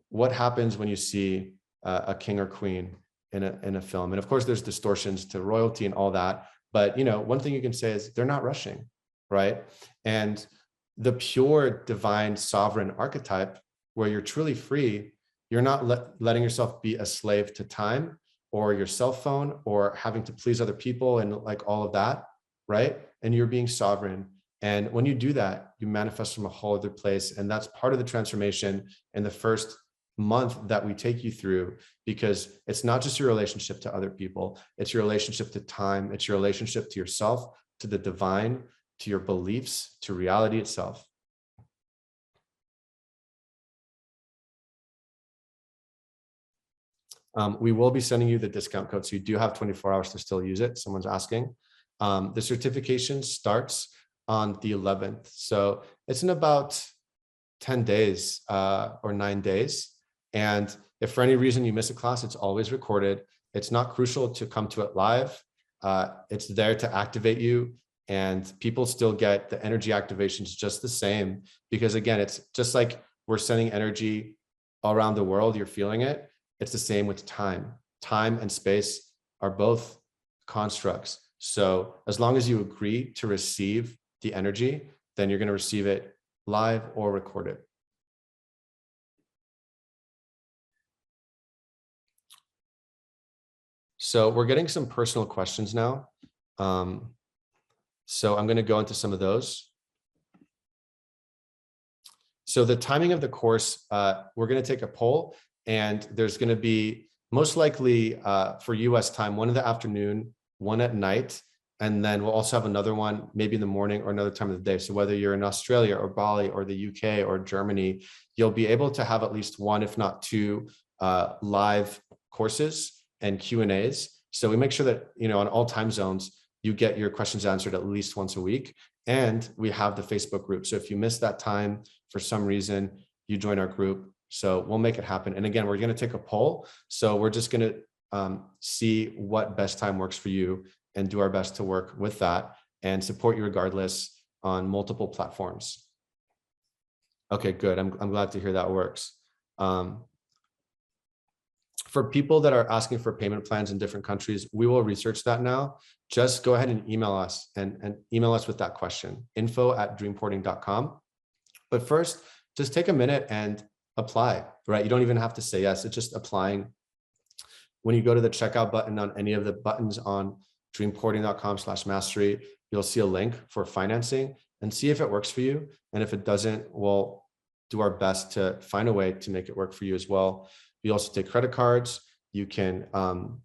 What happens when you see a king or queen in a film? And of course, there's distortions to royalty and all that. But, you know, one thing you can say is they're not rushing, right? And the pure divine sovereign archetype, where you're truly free, you're not letting yourself be a slave to time or your cell phone or having to please other people and like all of that, right? And you're being sovereign. And when you do that, you manifest from a whole other place. And that's part of the transformation in the first month that we take you through, because it's not just your relationship to other people, it's your relationship to time, it's your relationship to yourself, to the divine, to your beliefs, to reality itself. We will be sending you the discount code, so you do have 24 hours to still use it. Someone's asking. The certification starts on the 11th. So it's in about 10 days or 9 days. And if for any reason you miss a class, it's always recorded. It's not crucial to come to it live. It's there to activate you, and people still get the energy activations just the same, because again, it's just like we're sending energy all around the world, you're feeling it. It's the same with time. Time and space are both constructs. So as long as you agree to receive the energy, then you're going to receive it live or recorded. So we're getting some personal questions now. So I'm going to go into some of those. So the timing of the course, we're going to take a poll, and there's going to be most likely for US time, one in the afternoon, one at night, and then we'll also have another one maybe in the morning or another time of the day. So whether you're in Australia or Bali or the UK or Germany, you'll be able to have at least one, if not two, live courses and Q&As. So we make sure that, you know, on all time zones, you get your questions answered at least once a week. And we have the Facebook group. So if you miss that time for some reason, you join our group. So we'll make it happen. And again, we're going to take a poll. So we're just going to see what best time works for you and do our best to work with that and support you regardless on multiple platforms. Okay, good. I'm glad to hear that works. For people that are asking for payment plans in different countries, we will research that now. Just go ahead and email us and email us with that question, info@dreamporting.com. But first, just take a minute and apply, right? You don't even have to say yes, it's just applying. When you go to the checkout button on any of the buttons on dreamporting.com/mastery, you'll see a link for financing, and see if it works for you. And if it doesn't, we'll do our best to find a way to make it work for you as well. We also take credit cards. You can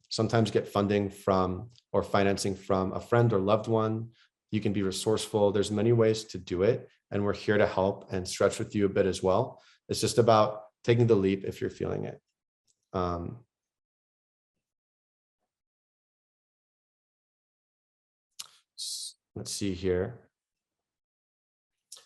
sometimes get funding from or financing from a friend or loved one. You can be resourceful. There's many ways to do it, and we're here to help and stretch with you a bit as well. It's just about taking the leap if you're feeling it. Let's see here.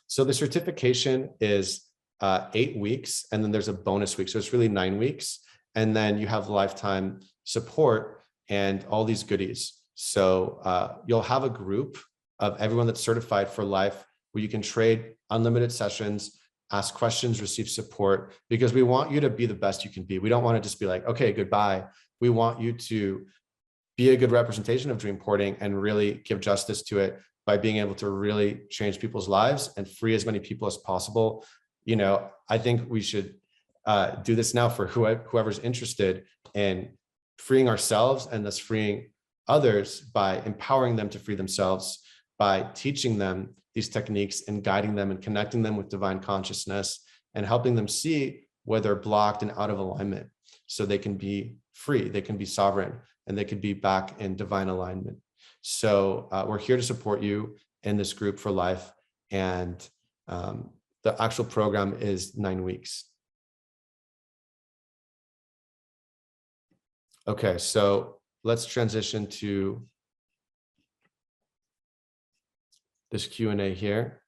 So the certification is 8 weeks, and then there's a bonus week. So it's really 9 weeks. And then you have lifetime support and all these goodies. So you'll have a group of everyone that's certified for life, where you can trade unlimited sessions, ask questions, receive support, because we want you to be the best you can be. We don't want to just be like, okay, goodbye. We want you to be a good representation of dream porting and really give justice to it by being able to really change people's lives and free as many people as possible. I think we should do this now for whoever's interested in freeing ourselves and thus freeing others by empowering them to free themselves, by teaching them these techniques and guiding them and connecting them with divine consciousness and helping them see where they're blocked and out of alignment so they can be free, they can be sovereign, and they could be back in divine alignment. So we're here to support you in this group for life. And the actual program is 9 weeks. Okay, so let's transition to this Q&A here.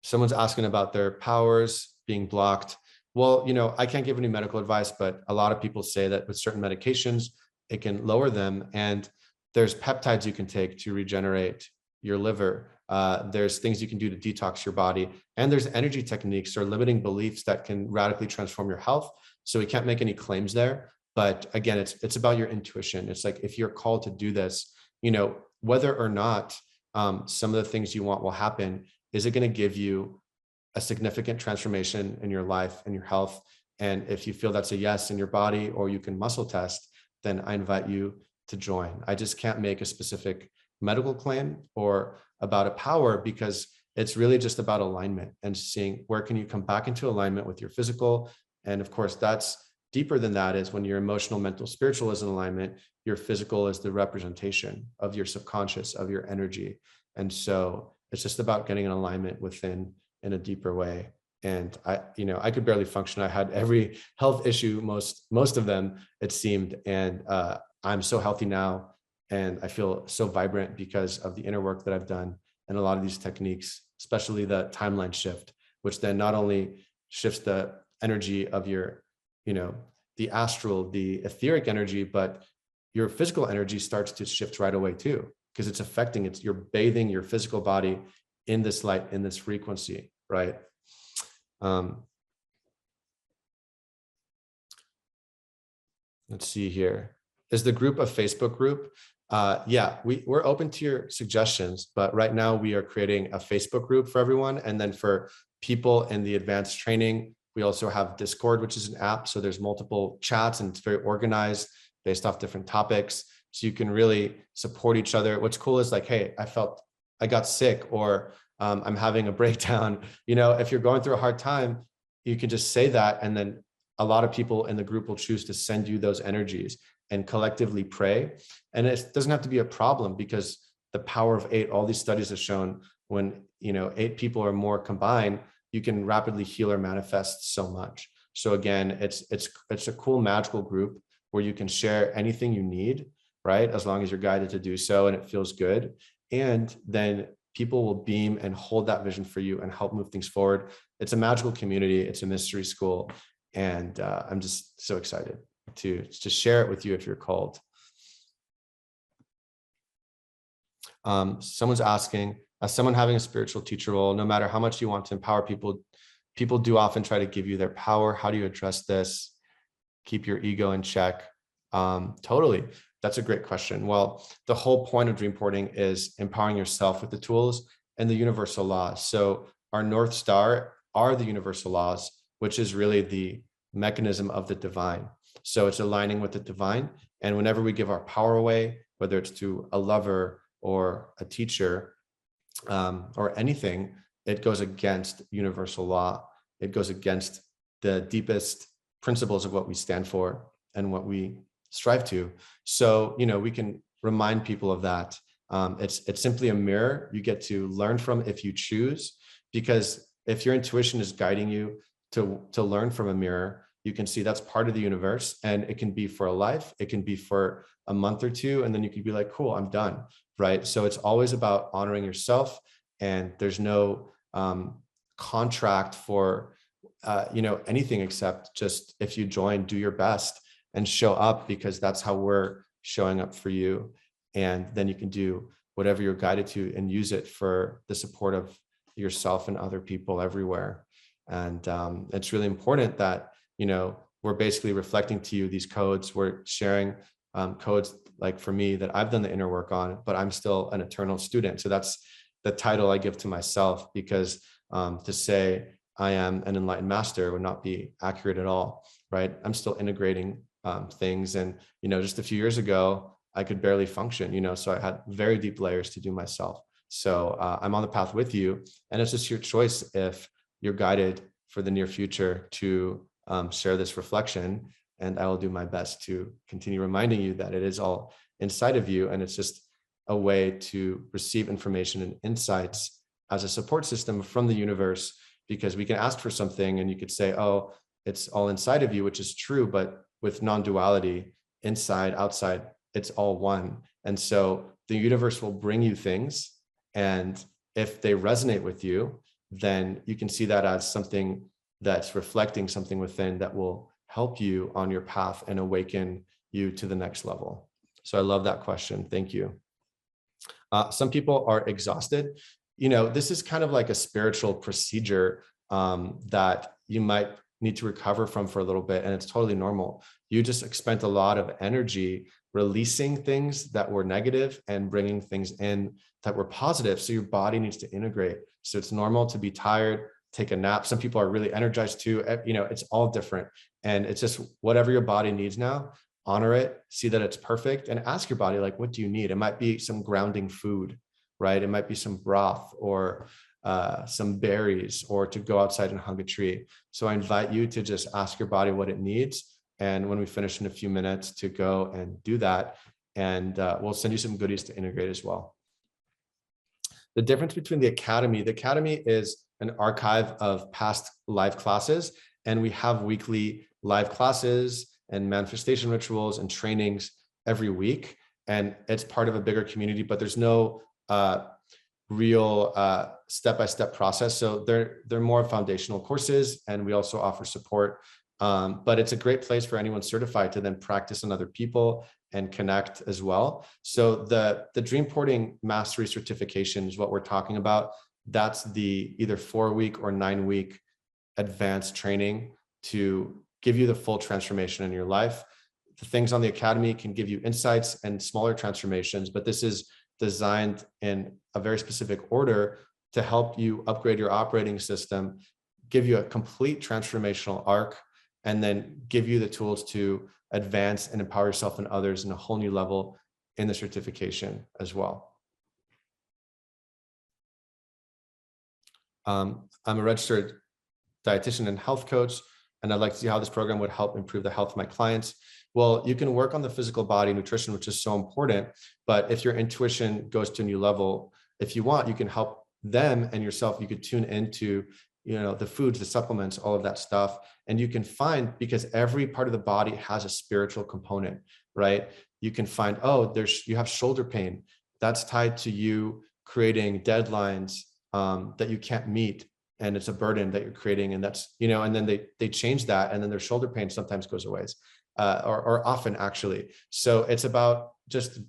Someone's asking about their powers being blocked. Well, I can't give any medical advice, but a lot of people say that with certain medications, it can lower them. And there's peptides you can take to regenerate your liver. There's things you can do to detox your body. And there's energy techniques or limiting beliefs that can radically transform your health. So we can't make any claims there. But again, it's about your intuition. It's like, if you're called to do this, whether or not some of the things you want will happen, is it going to give you a significant transformation in your life and your health? And if you feel that's a yes in your body, or you can muscle test, then I invite you to join. I just can't make a specific medical claim or about a power, because it's really just about alignment and seeing where can you come back into alignment with your physical. And of course, that's deeper than that, is when your emotional, mental, spiritual is in alignment, your physical is the representation of your subconscious, of your energy. And so it's just about getting an alignment within in a deeper way. And I could barely function. I had every health issue, most of them, it seemed. And I'm so healthy now. And I feel so vibrant because of the inner work that I've done and a lot of these techniques, especially the timeline shift, which then not only shifts the energy of your, the astral, the etheric energy, but your physical energy starts to shift right away too, because it's affecting, you're bathing your physical body in this light, in this frequency, right? Let's see here. Is the group a Facebook group? Yeah, we're open to your suggestions, but right now we are creating a Facebook group for everyone. And then for people in the advanced training, we also have Discord, which is an app. So there's multiple chats and it's very organized based off different topics. So you can really support each other. What's cool is like, hey, I got sick, or I'm having a breakdown. If you're going through a hard time, you can just say that. And then a lot of people in the group will choose to send you those energies and collectively pray. And it doesn't have to be a problem, because the power of 8, all these studies have shown when, 8 people or more combine, you can rapidly heal or manifest so much. So again, it's a cool magical group where you can share anything you need, right? As long as you're guided to do so and it feels good. And then people will beam and hold that vision for you and help move things forward. It's a magical community. It's a mystery school. And I'm just so excited to share it with you if you're called. Someone's asking, as someone having a spiritual teacher role, no matter how much you want to empower people, people do often try to give you their power. How do you address this? Keep your ego in check. Totally. That's a great question. Well, the whole point of dream porting is empowering yourself with the tools and the universal laws. So our North Star are the universal laws, which is really the mechanism of the divine. So it's aligning with the divine. And whenever we give our power away, whether it's to a lover or a teacher or anything, it goes against universal law. It goes against the deepest principles of what we stand for and what we strive to. So, we can remind people of that. It's simply a mirror you get to learn from if you choose, because if your intuition is guiding you to learn from a mirror, you can see that's part of the universe, and it can be for a life, it can be for a month or two, and then you can be like, cool, I'm done, right? So it's always about honoring yourself, and there's no contract for anything except just, if you join, do your best and show up, because that's how we're showing up for you. And then you can do whatever you're guided to and use it for the support of yourself and other people everywhere. And it's really important that, we're basically reflecting to you these codes. We're sharing codes, like for me, that I've done the inner work on, but I'm still an eternal student. So that's the title I give to myself, because to say I am an enlightened master would not be accurate at all, right? I'm still integrating things. And, just a few years ago, I could barely function, so I had very deep layers to do myself. So I'm on the path with you, and it's just your choice if you're guided for the near future to share this reflection. And I will do my best to continue reminding you that it is all inside of you, and it's just a way to receive information and insights as a support system from the universe, because we can ask for something and you could say, oh, it's all inside of you, which is true, but with non-duality, inside, outside, it's all one. And so the universe will bring you things, and if they resonate with you, then you can see that as something that's reflecting something within that will help you on your path and awaken you to the next level. So I love that question. Thank you. Some people are exhausted. This is kind of like a spiritual procedure that you might need to recover from for a little bit, and it's totally normal. You just spent a lot of energy releasing things that were negative and bringing things in that were positive. So your body needs to integrate. So it's normal to be tired, take a nap. Some people are really energized too. It's all different. And it's just whatever your body needs now, honor it, see that it's perfect, and ask your body, like, what do you need? It might be some grounding food, right? It might be some broth or some berries, or to go outside and hug a tree. So I invite you to just ask your body what it needs. And when we finish in a few minutes, to go and do that. And we'll send you some goodies to integrate as well. The difference between the Academy is an archive of past live classes, and we have weekly live classes and manifestation rituals and trainings every week. And it's part of a bigger community, but there's no real step-by-step process. So they're more foundational courses, and we also offer support. But it's a great place for anyone certified to then practice on other people and connect as well. So the Dreamporting Mastery certification is what we're talking about. That's the either 4-week or 9-week advanced training to give you the full transformation in your life. The things on the Academy can give you insights and smaller transformations, but this is designed in a very specific order to help you upgrade your operating system, give you a complete transformational arc, and then give you the tools to advance and empower yourself and others in a whole new level in the certification as well. I'm a registered dietitian and health coach, and I'd like to see how this program would help improve the health of my clients. Well, you can work on the physical body nutrition, which is so important, but if your intuition goes to a new level, if you want, you can help them and yourself. You could tune into, the foods, the supplements, all of that stuff. And you can find, because every part of the body has a spiritual component, right? You can find, you have shoulder pain. That's tied to you creating deadlines that you can't meet. And it's a burden that you're creating. And that's, and then they change that. And then their shoulder pain sometimes goes away, or often actually. So it's about just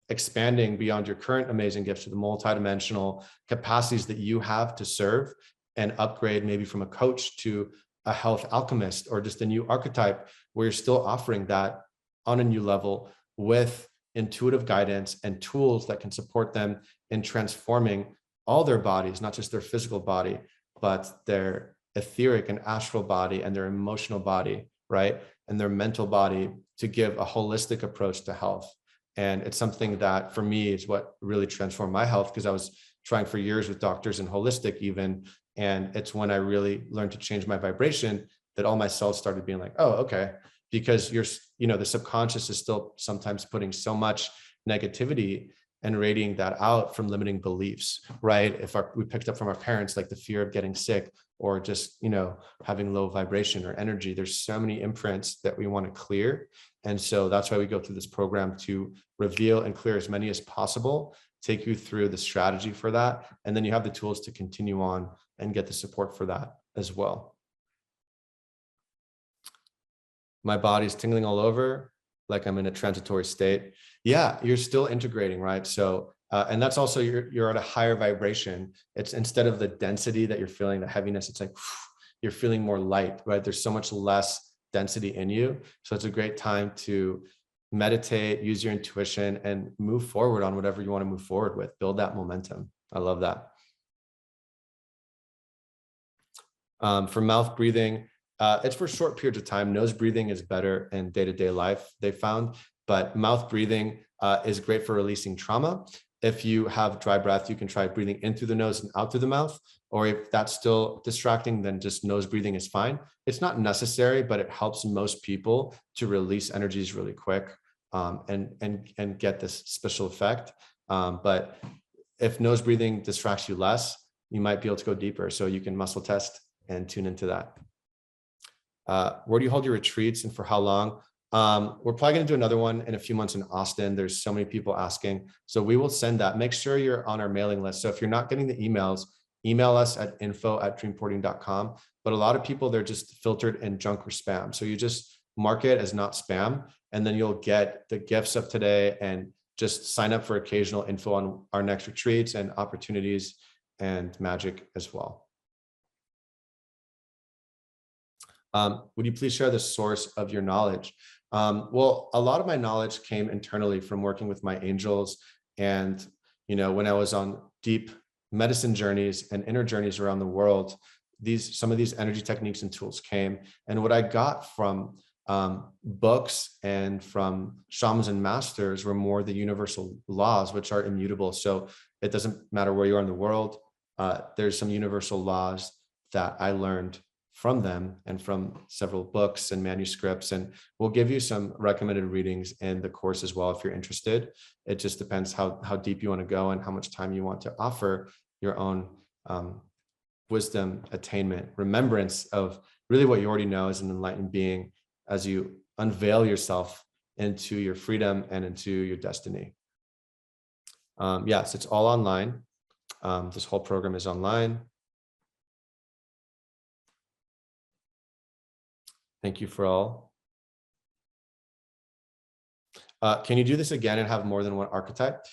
expanding beyond your current amazing gifts to the multidimensional capacities that you have to serve and upgrade, maybe from a coach to a health alchemist, or just a new archetype where you're still offering that on a new level with intuitive guidance and tools that can support them in transforming all their bodies, not just their physical body, but their etheric and astral body and their emotional body, right? And their mental body, to give a holistic approach to health. And it's something that for me is what really transformed my health, because I was trying for years with doctors and holistic even. And it's when I really learned to change my vibration that all my cells started being like, oh, okay. Because the subconscious is still sometimes putting so much negativity and radiating that out from limiting beliefs, right? If we picked up from our parents, like the fear of getting sick, or just, having low vibration or energy, there's so many imprints that we want to clear. And so that's why we go through this program, to reveal and clear as many as possible, take you through the strategy for that. And then you have the tools to continue on and get the support for that as well. My body's tingling all over, like I'm in a transitory state. Yeah, you're still integrating, right? So, and that's also, you're at a higher vibration. It's, instead of the density that you're feeling, the heaviness, it's like, you're feeling more light, right? There's so much less density in you. So it's a great time to meditate, use your intuition, and move forward on whatever you want to move forward with. Build that momentum. I love that. For mouth breathing, it's for short periods of time. Nose breathing is better in day-to-day life, they found, but mouth breathing is great for releasing trauma. If you have dry breath, you can try breathing in through the nose and out through the mouth, or if that's still distracting, then just nose breathing is fine. It's not necessary, but it helps most people to release energies really quick, and get this special effect. But if nose breathing distracts you less, you might be able to go deeper. So you can muscle test and tune into that. Where do you hold your retreats and for how long? We're probably going to do another one in a few months in Austin. There's so many people asking. So we will send that. Make sure you're on our mailing list. So if you're not getting the emails, email us at info@dreamporting.com. But a lot of people, they're just filtered in junk or spam. So you just mark it as not spam, and then you'll get the gifts of today, and just sign up for occasional info on our next retreats and opportunities and magic as well. Would you please share the source of your knowledge? Well, a lot of my knowledge came internally from working with my angels. And, when I was on deep medicine journeys and inner journeys around the world, some of these energy techniques and tools came. And what I got from books and from shamans and masters were more the universal laws, which are immutable. So it doesn't matter where you are in the world. There's some universal laws that I learned from them and from several books and manuscripts, and we'll give you some recommended readings in the course as well if you're interested. It just depends how deep you want to go and how much time you want to offer your own wisdom, attainment, remembrance of really what you already know as an enlightened being, as you unveil yourself into your freedom and into your destiny. Yes, it's all online. This whole program is online. Thank you for all. Can you do this again and have more than one archetype?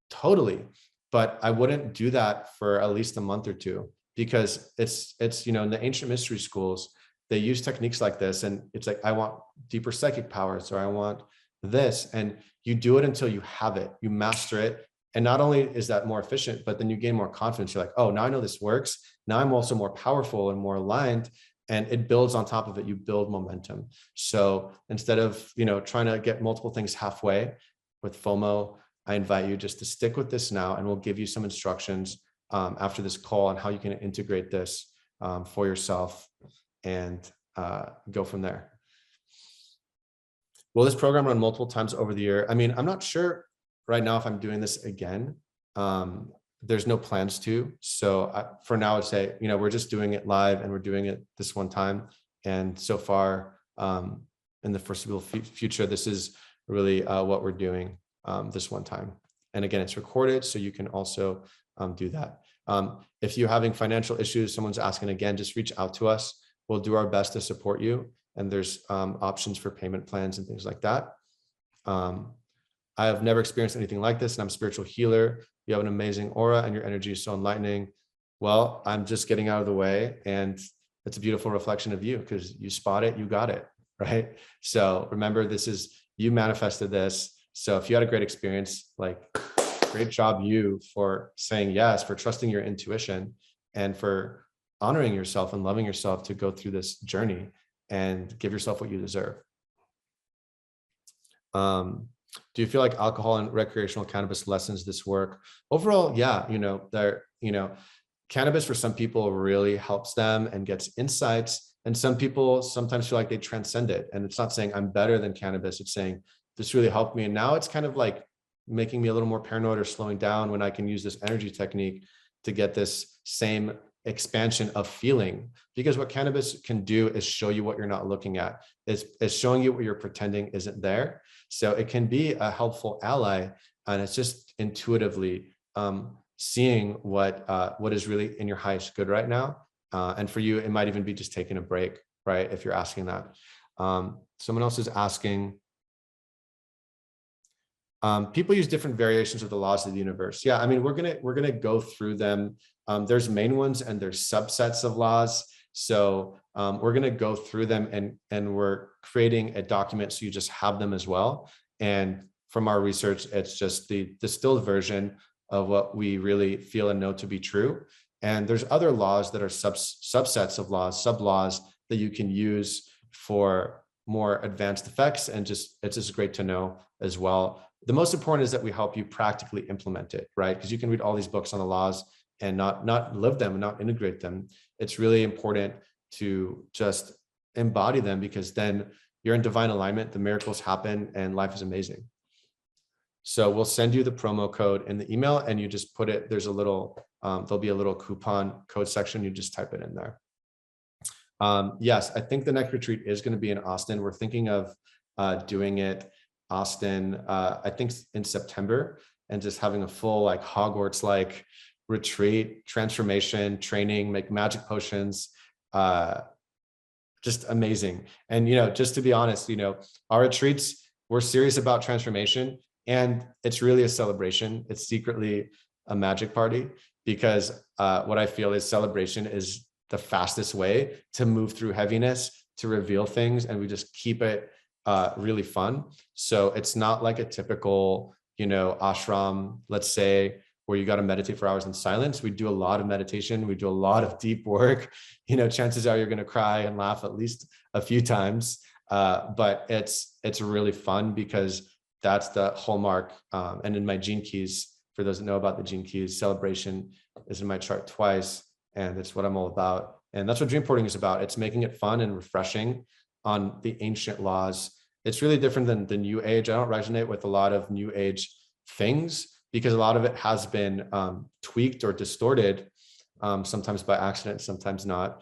Totally, but I wouldn't do that for at least a month or two, because it's in the ancient mystery schools, they use techniques like this, and it's like, I want deeper psychic powers, or I want this, and you do it until you have it, you master it. And not only is that more efficient, but then you gain more confidence. You're like, oh, now I know this works. Now I'm also more powerful and more aligned. And it builds on top of it. You build momentum. So instead of trying to get multiple things halfway with FOMO, I invite you just to stick with this now, and we'll give you some instructions after this call on how you can integrate this for yourself and go from there. Will this program run multiple times over the year? I mean, I'm not sure right now if I'm doing this again. There's no plans to. So for now, I'd say, we're just doing it live, and we're doing it this one time. And so far, in the foreseeable future, this is really what we're doing this one time. And again, it's recorded, so you can also do that. If you're having financial issues, someone's asking again, just reach out to us. We'll do our best to support you. And there's options for payment plans and things like that. I have never experienced anything like this, and I'm a spiritual healer. You have an amazing aura, and your energy is so enlightening. Well, I'm just getting out of the way, and it's a beautiful reflection of you, because you spot it, you got it, right? So remember, you manifested this. So if you had a great experience, great job you for saying yes, for trusting your intuition, and for honoring yourself and loving yourself to go through this journey and give yourself what you deserve. Do you feel like alcohol and recreational cannabis lessens this work? Overall, yeah, cannabis for some people really helps them and gets insights. And some people sometimes feel like they transcend it. And it's not saying I'm better than cannabis. It's saying this really helped me. And now it's kind of like making me a little more paranoid or slowing down when I can use this energy technique to get this same expansion of feeling. Because what cannabis can do is show you what you're not looking at. It's showing you what you're pretending isn't there. So it can be a helpful ally, and it's just intuitively seeing what is really in your highest good right now. And for you, it might even be just taking a break, right? If you're asking that. Someone else is asking, people use different variations of the laws of the universe. Yeah, I mean, we're gonna go through them. There's main ones and there's subsets of laws. So We're going to go through them, and we're creating a document so you just have them as well. And from our research, it's just the distilled version of what we really feel and know to be true. And there's other laws that are subsets of laws, sub-laws that you can use for more advanced effects. And it's just great to know as well. The most important is that we help you practically implement it, right? Because you can read all these books on the laws and not live them and not integrate them. It's really important to just embody them, because then you're in divine alignment, the miracles happen, and life is amazing. So we'll send you the promo code in the email, and you just put it, there's a little, there'll be a little coupon code section. You just type it in there. Yes, I think the next retreat is going to be in Austin. We're thinking of doing it Austin, I think in September, and just having a full like Hogwarts-like retreat, transformation, training, make magic potions, just amazing. And, just to be honest, our retreats, we're serious about transformation, and it's really a celebration. It's secretly a magic party, because what I feel is celebration is the fastest way to move through heaviness, to reveal things, and we just keep it really fun. So it's not like a typical, ashram, let's say, where you got to meditate for hours in silence. We do a lot of meditation. We do a lot of deep work. Chances are you're going to cry and laugh at least a few times. But it's really fun, because that's the hallmark. And in my gene keys, for those that know about the gene keys, celebration is in my chart twice, and it's what I'm all about. And that's what dreamporting is about. It's making it fun and refreshing on the ancient laws. It's really different than the new age. I don't resonate with a lot of new age things, because a lot of it has been tweaked or distorted, sometimes by accident, sometimes not.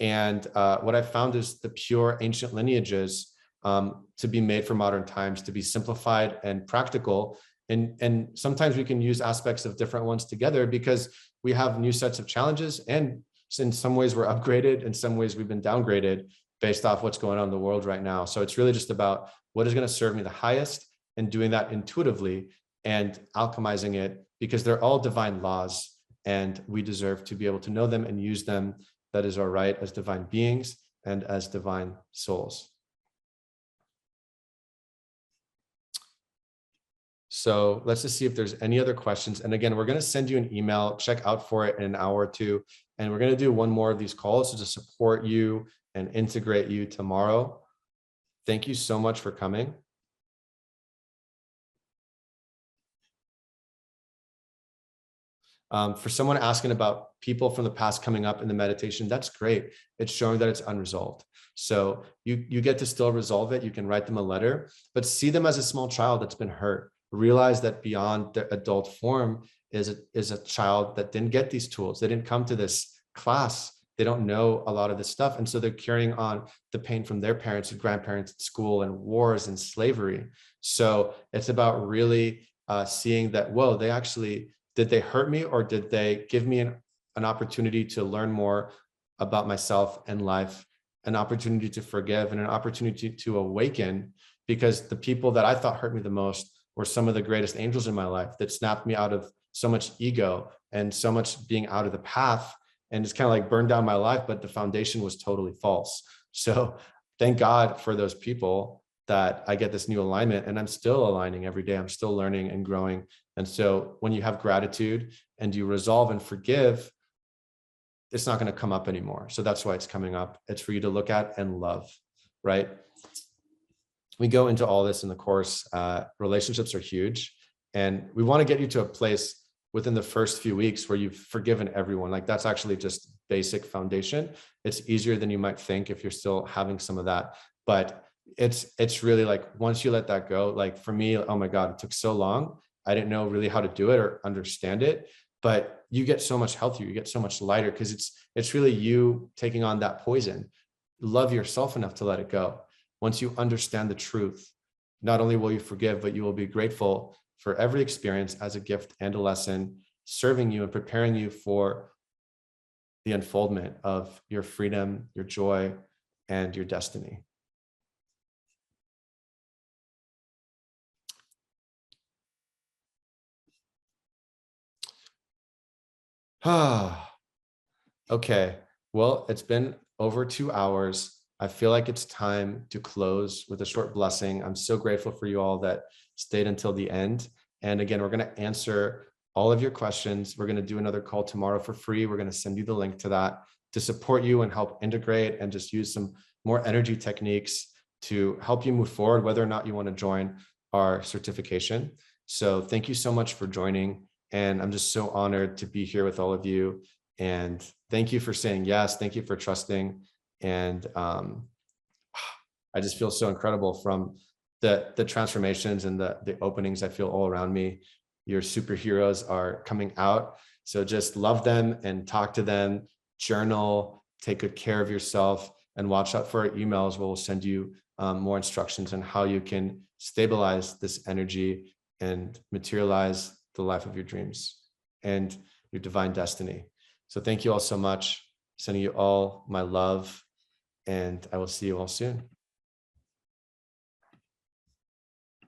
And what I found is the pure ancient lineages to be made for modern times, to be simplified and practical. And sometimes we can use aspects of different ones together, because we have new sets of challenges. And in some ways we're upgraded, in some ways we've been downgraded based off what's going on in the world right now. So it's really just about what is going to serve me the highest, and doing that intuitively and alchemizing it, because they're all divine laws, and we deserve to be able to know them and use them. That is our right as divine beings and as divine souls. So let's just see if there's any other questions. And again, we're going to send you an email, check out for it in an hour or two. And we're going to do one more of these calls to support you and integrate you tomorrow. Thank you so much for coming. For someone asking about people from the past coming up in the meditation, that's great. It's showing that it's unresolved. So you get to still resolve it. You can write them a letter, but see them as a small child that's been hurt. Realize that beyond the adult form is a child that didn't get these tools. They didn't come to this class. They don't know a lot of this stuff. And so they're carrying on the pain from their parents and grandparents at school, and wars and slavery. So it's about really seeing that, whoa, did they hurt me, or did they give me an opportunity to learn more about myself and life, an opportunity to forgive, and an opportunity to awaken? Because the people that I thought hurt me the most were some of the greatest angels in my life, that snapped me out of so much ego and so much being out of the path, and it's kind of like burned down my life, but the foundation was totally false. So thank God for those people, that I get this new alignment, and I'm still aligning every day. I'm still learning and growing. And so when you have gratitude and you resolve and forgive, it's not going to come up anymore. So that's why it's coming up. It's for you to look at and love, right? We go into all this in the course. Relationships are huge, and we want to get you to a place within the first few weeks where you've forgiven everyone. Like, that's actually just basic foundation. It's easier than you might think if you're still having some of that, but it's really like, once you let that go, like for me, oh my God, it took so long. I didn't know really how to do it or understand it, but you get so much healthier, you get so much lighter, because it's really you taking on that poison. Love yourself enough to let it go. Once you understand the truth, not only will you forgive, but you will be grateful for every experience as a gift and a lesson, serving you and preparing you for the unfoldment of your freedom, your joy, and your destiny. Okay, well, it's been over 2 hours. I feel like it's time to close with a short blessing. I'm so grateful for you all that stayed until the end. And again, we're going to answer all of your questions. We're going to do another call tomorrow for free. We're going to send you the link to that to support you and help integrate and just use some more energy techniques to help you move forward, whether or not you want to join our certification. So thank you so much for joining. And I'm just so honored to be here with all of you. And thank you for saying yes. Thank you for trusting. And I just feel so incredible from the transformations and the openings I feel all around me. Your superheroes are coming out. So just love them and talk to them, journal, take good care of yourself, and watch out for our emails where we'll send you more instructions on how you can stabilize this energy and materialize the life of your dreams and your divine destiny. So thank you all so much. Sending you all my love, and I will see you all soon.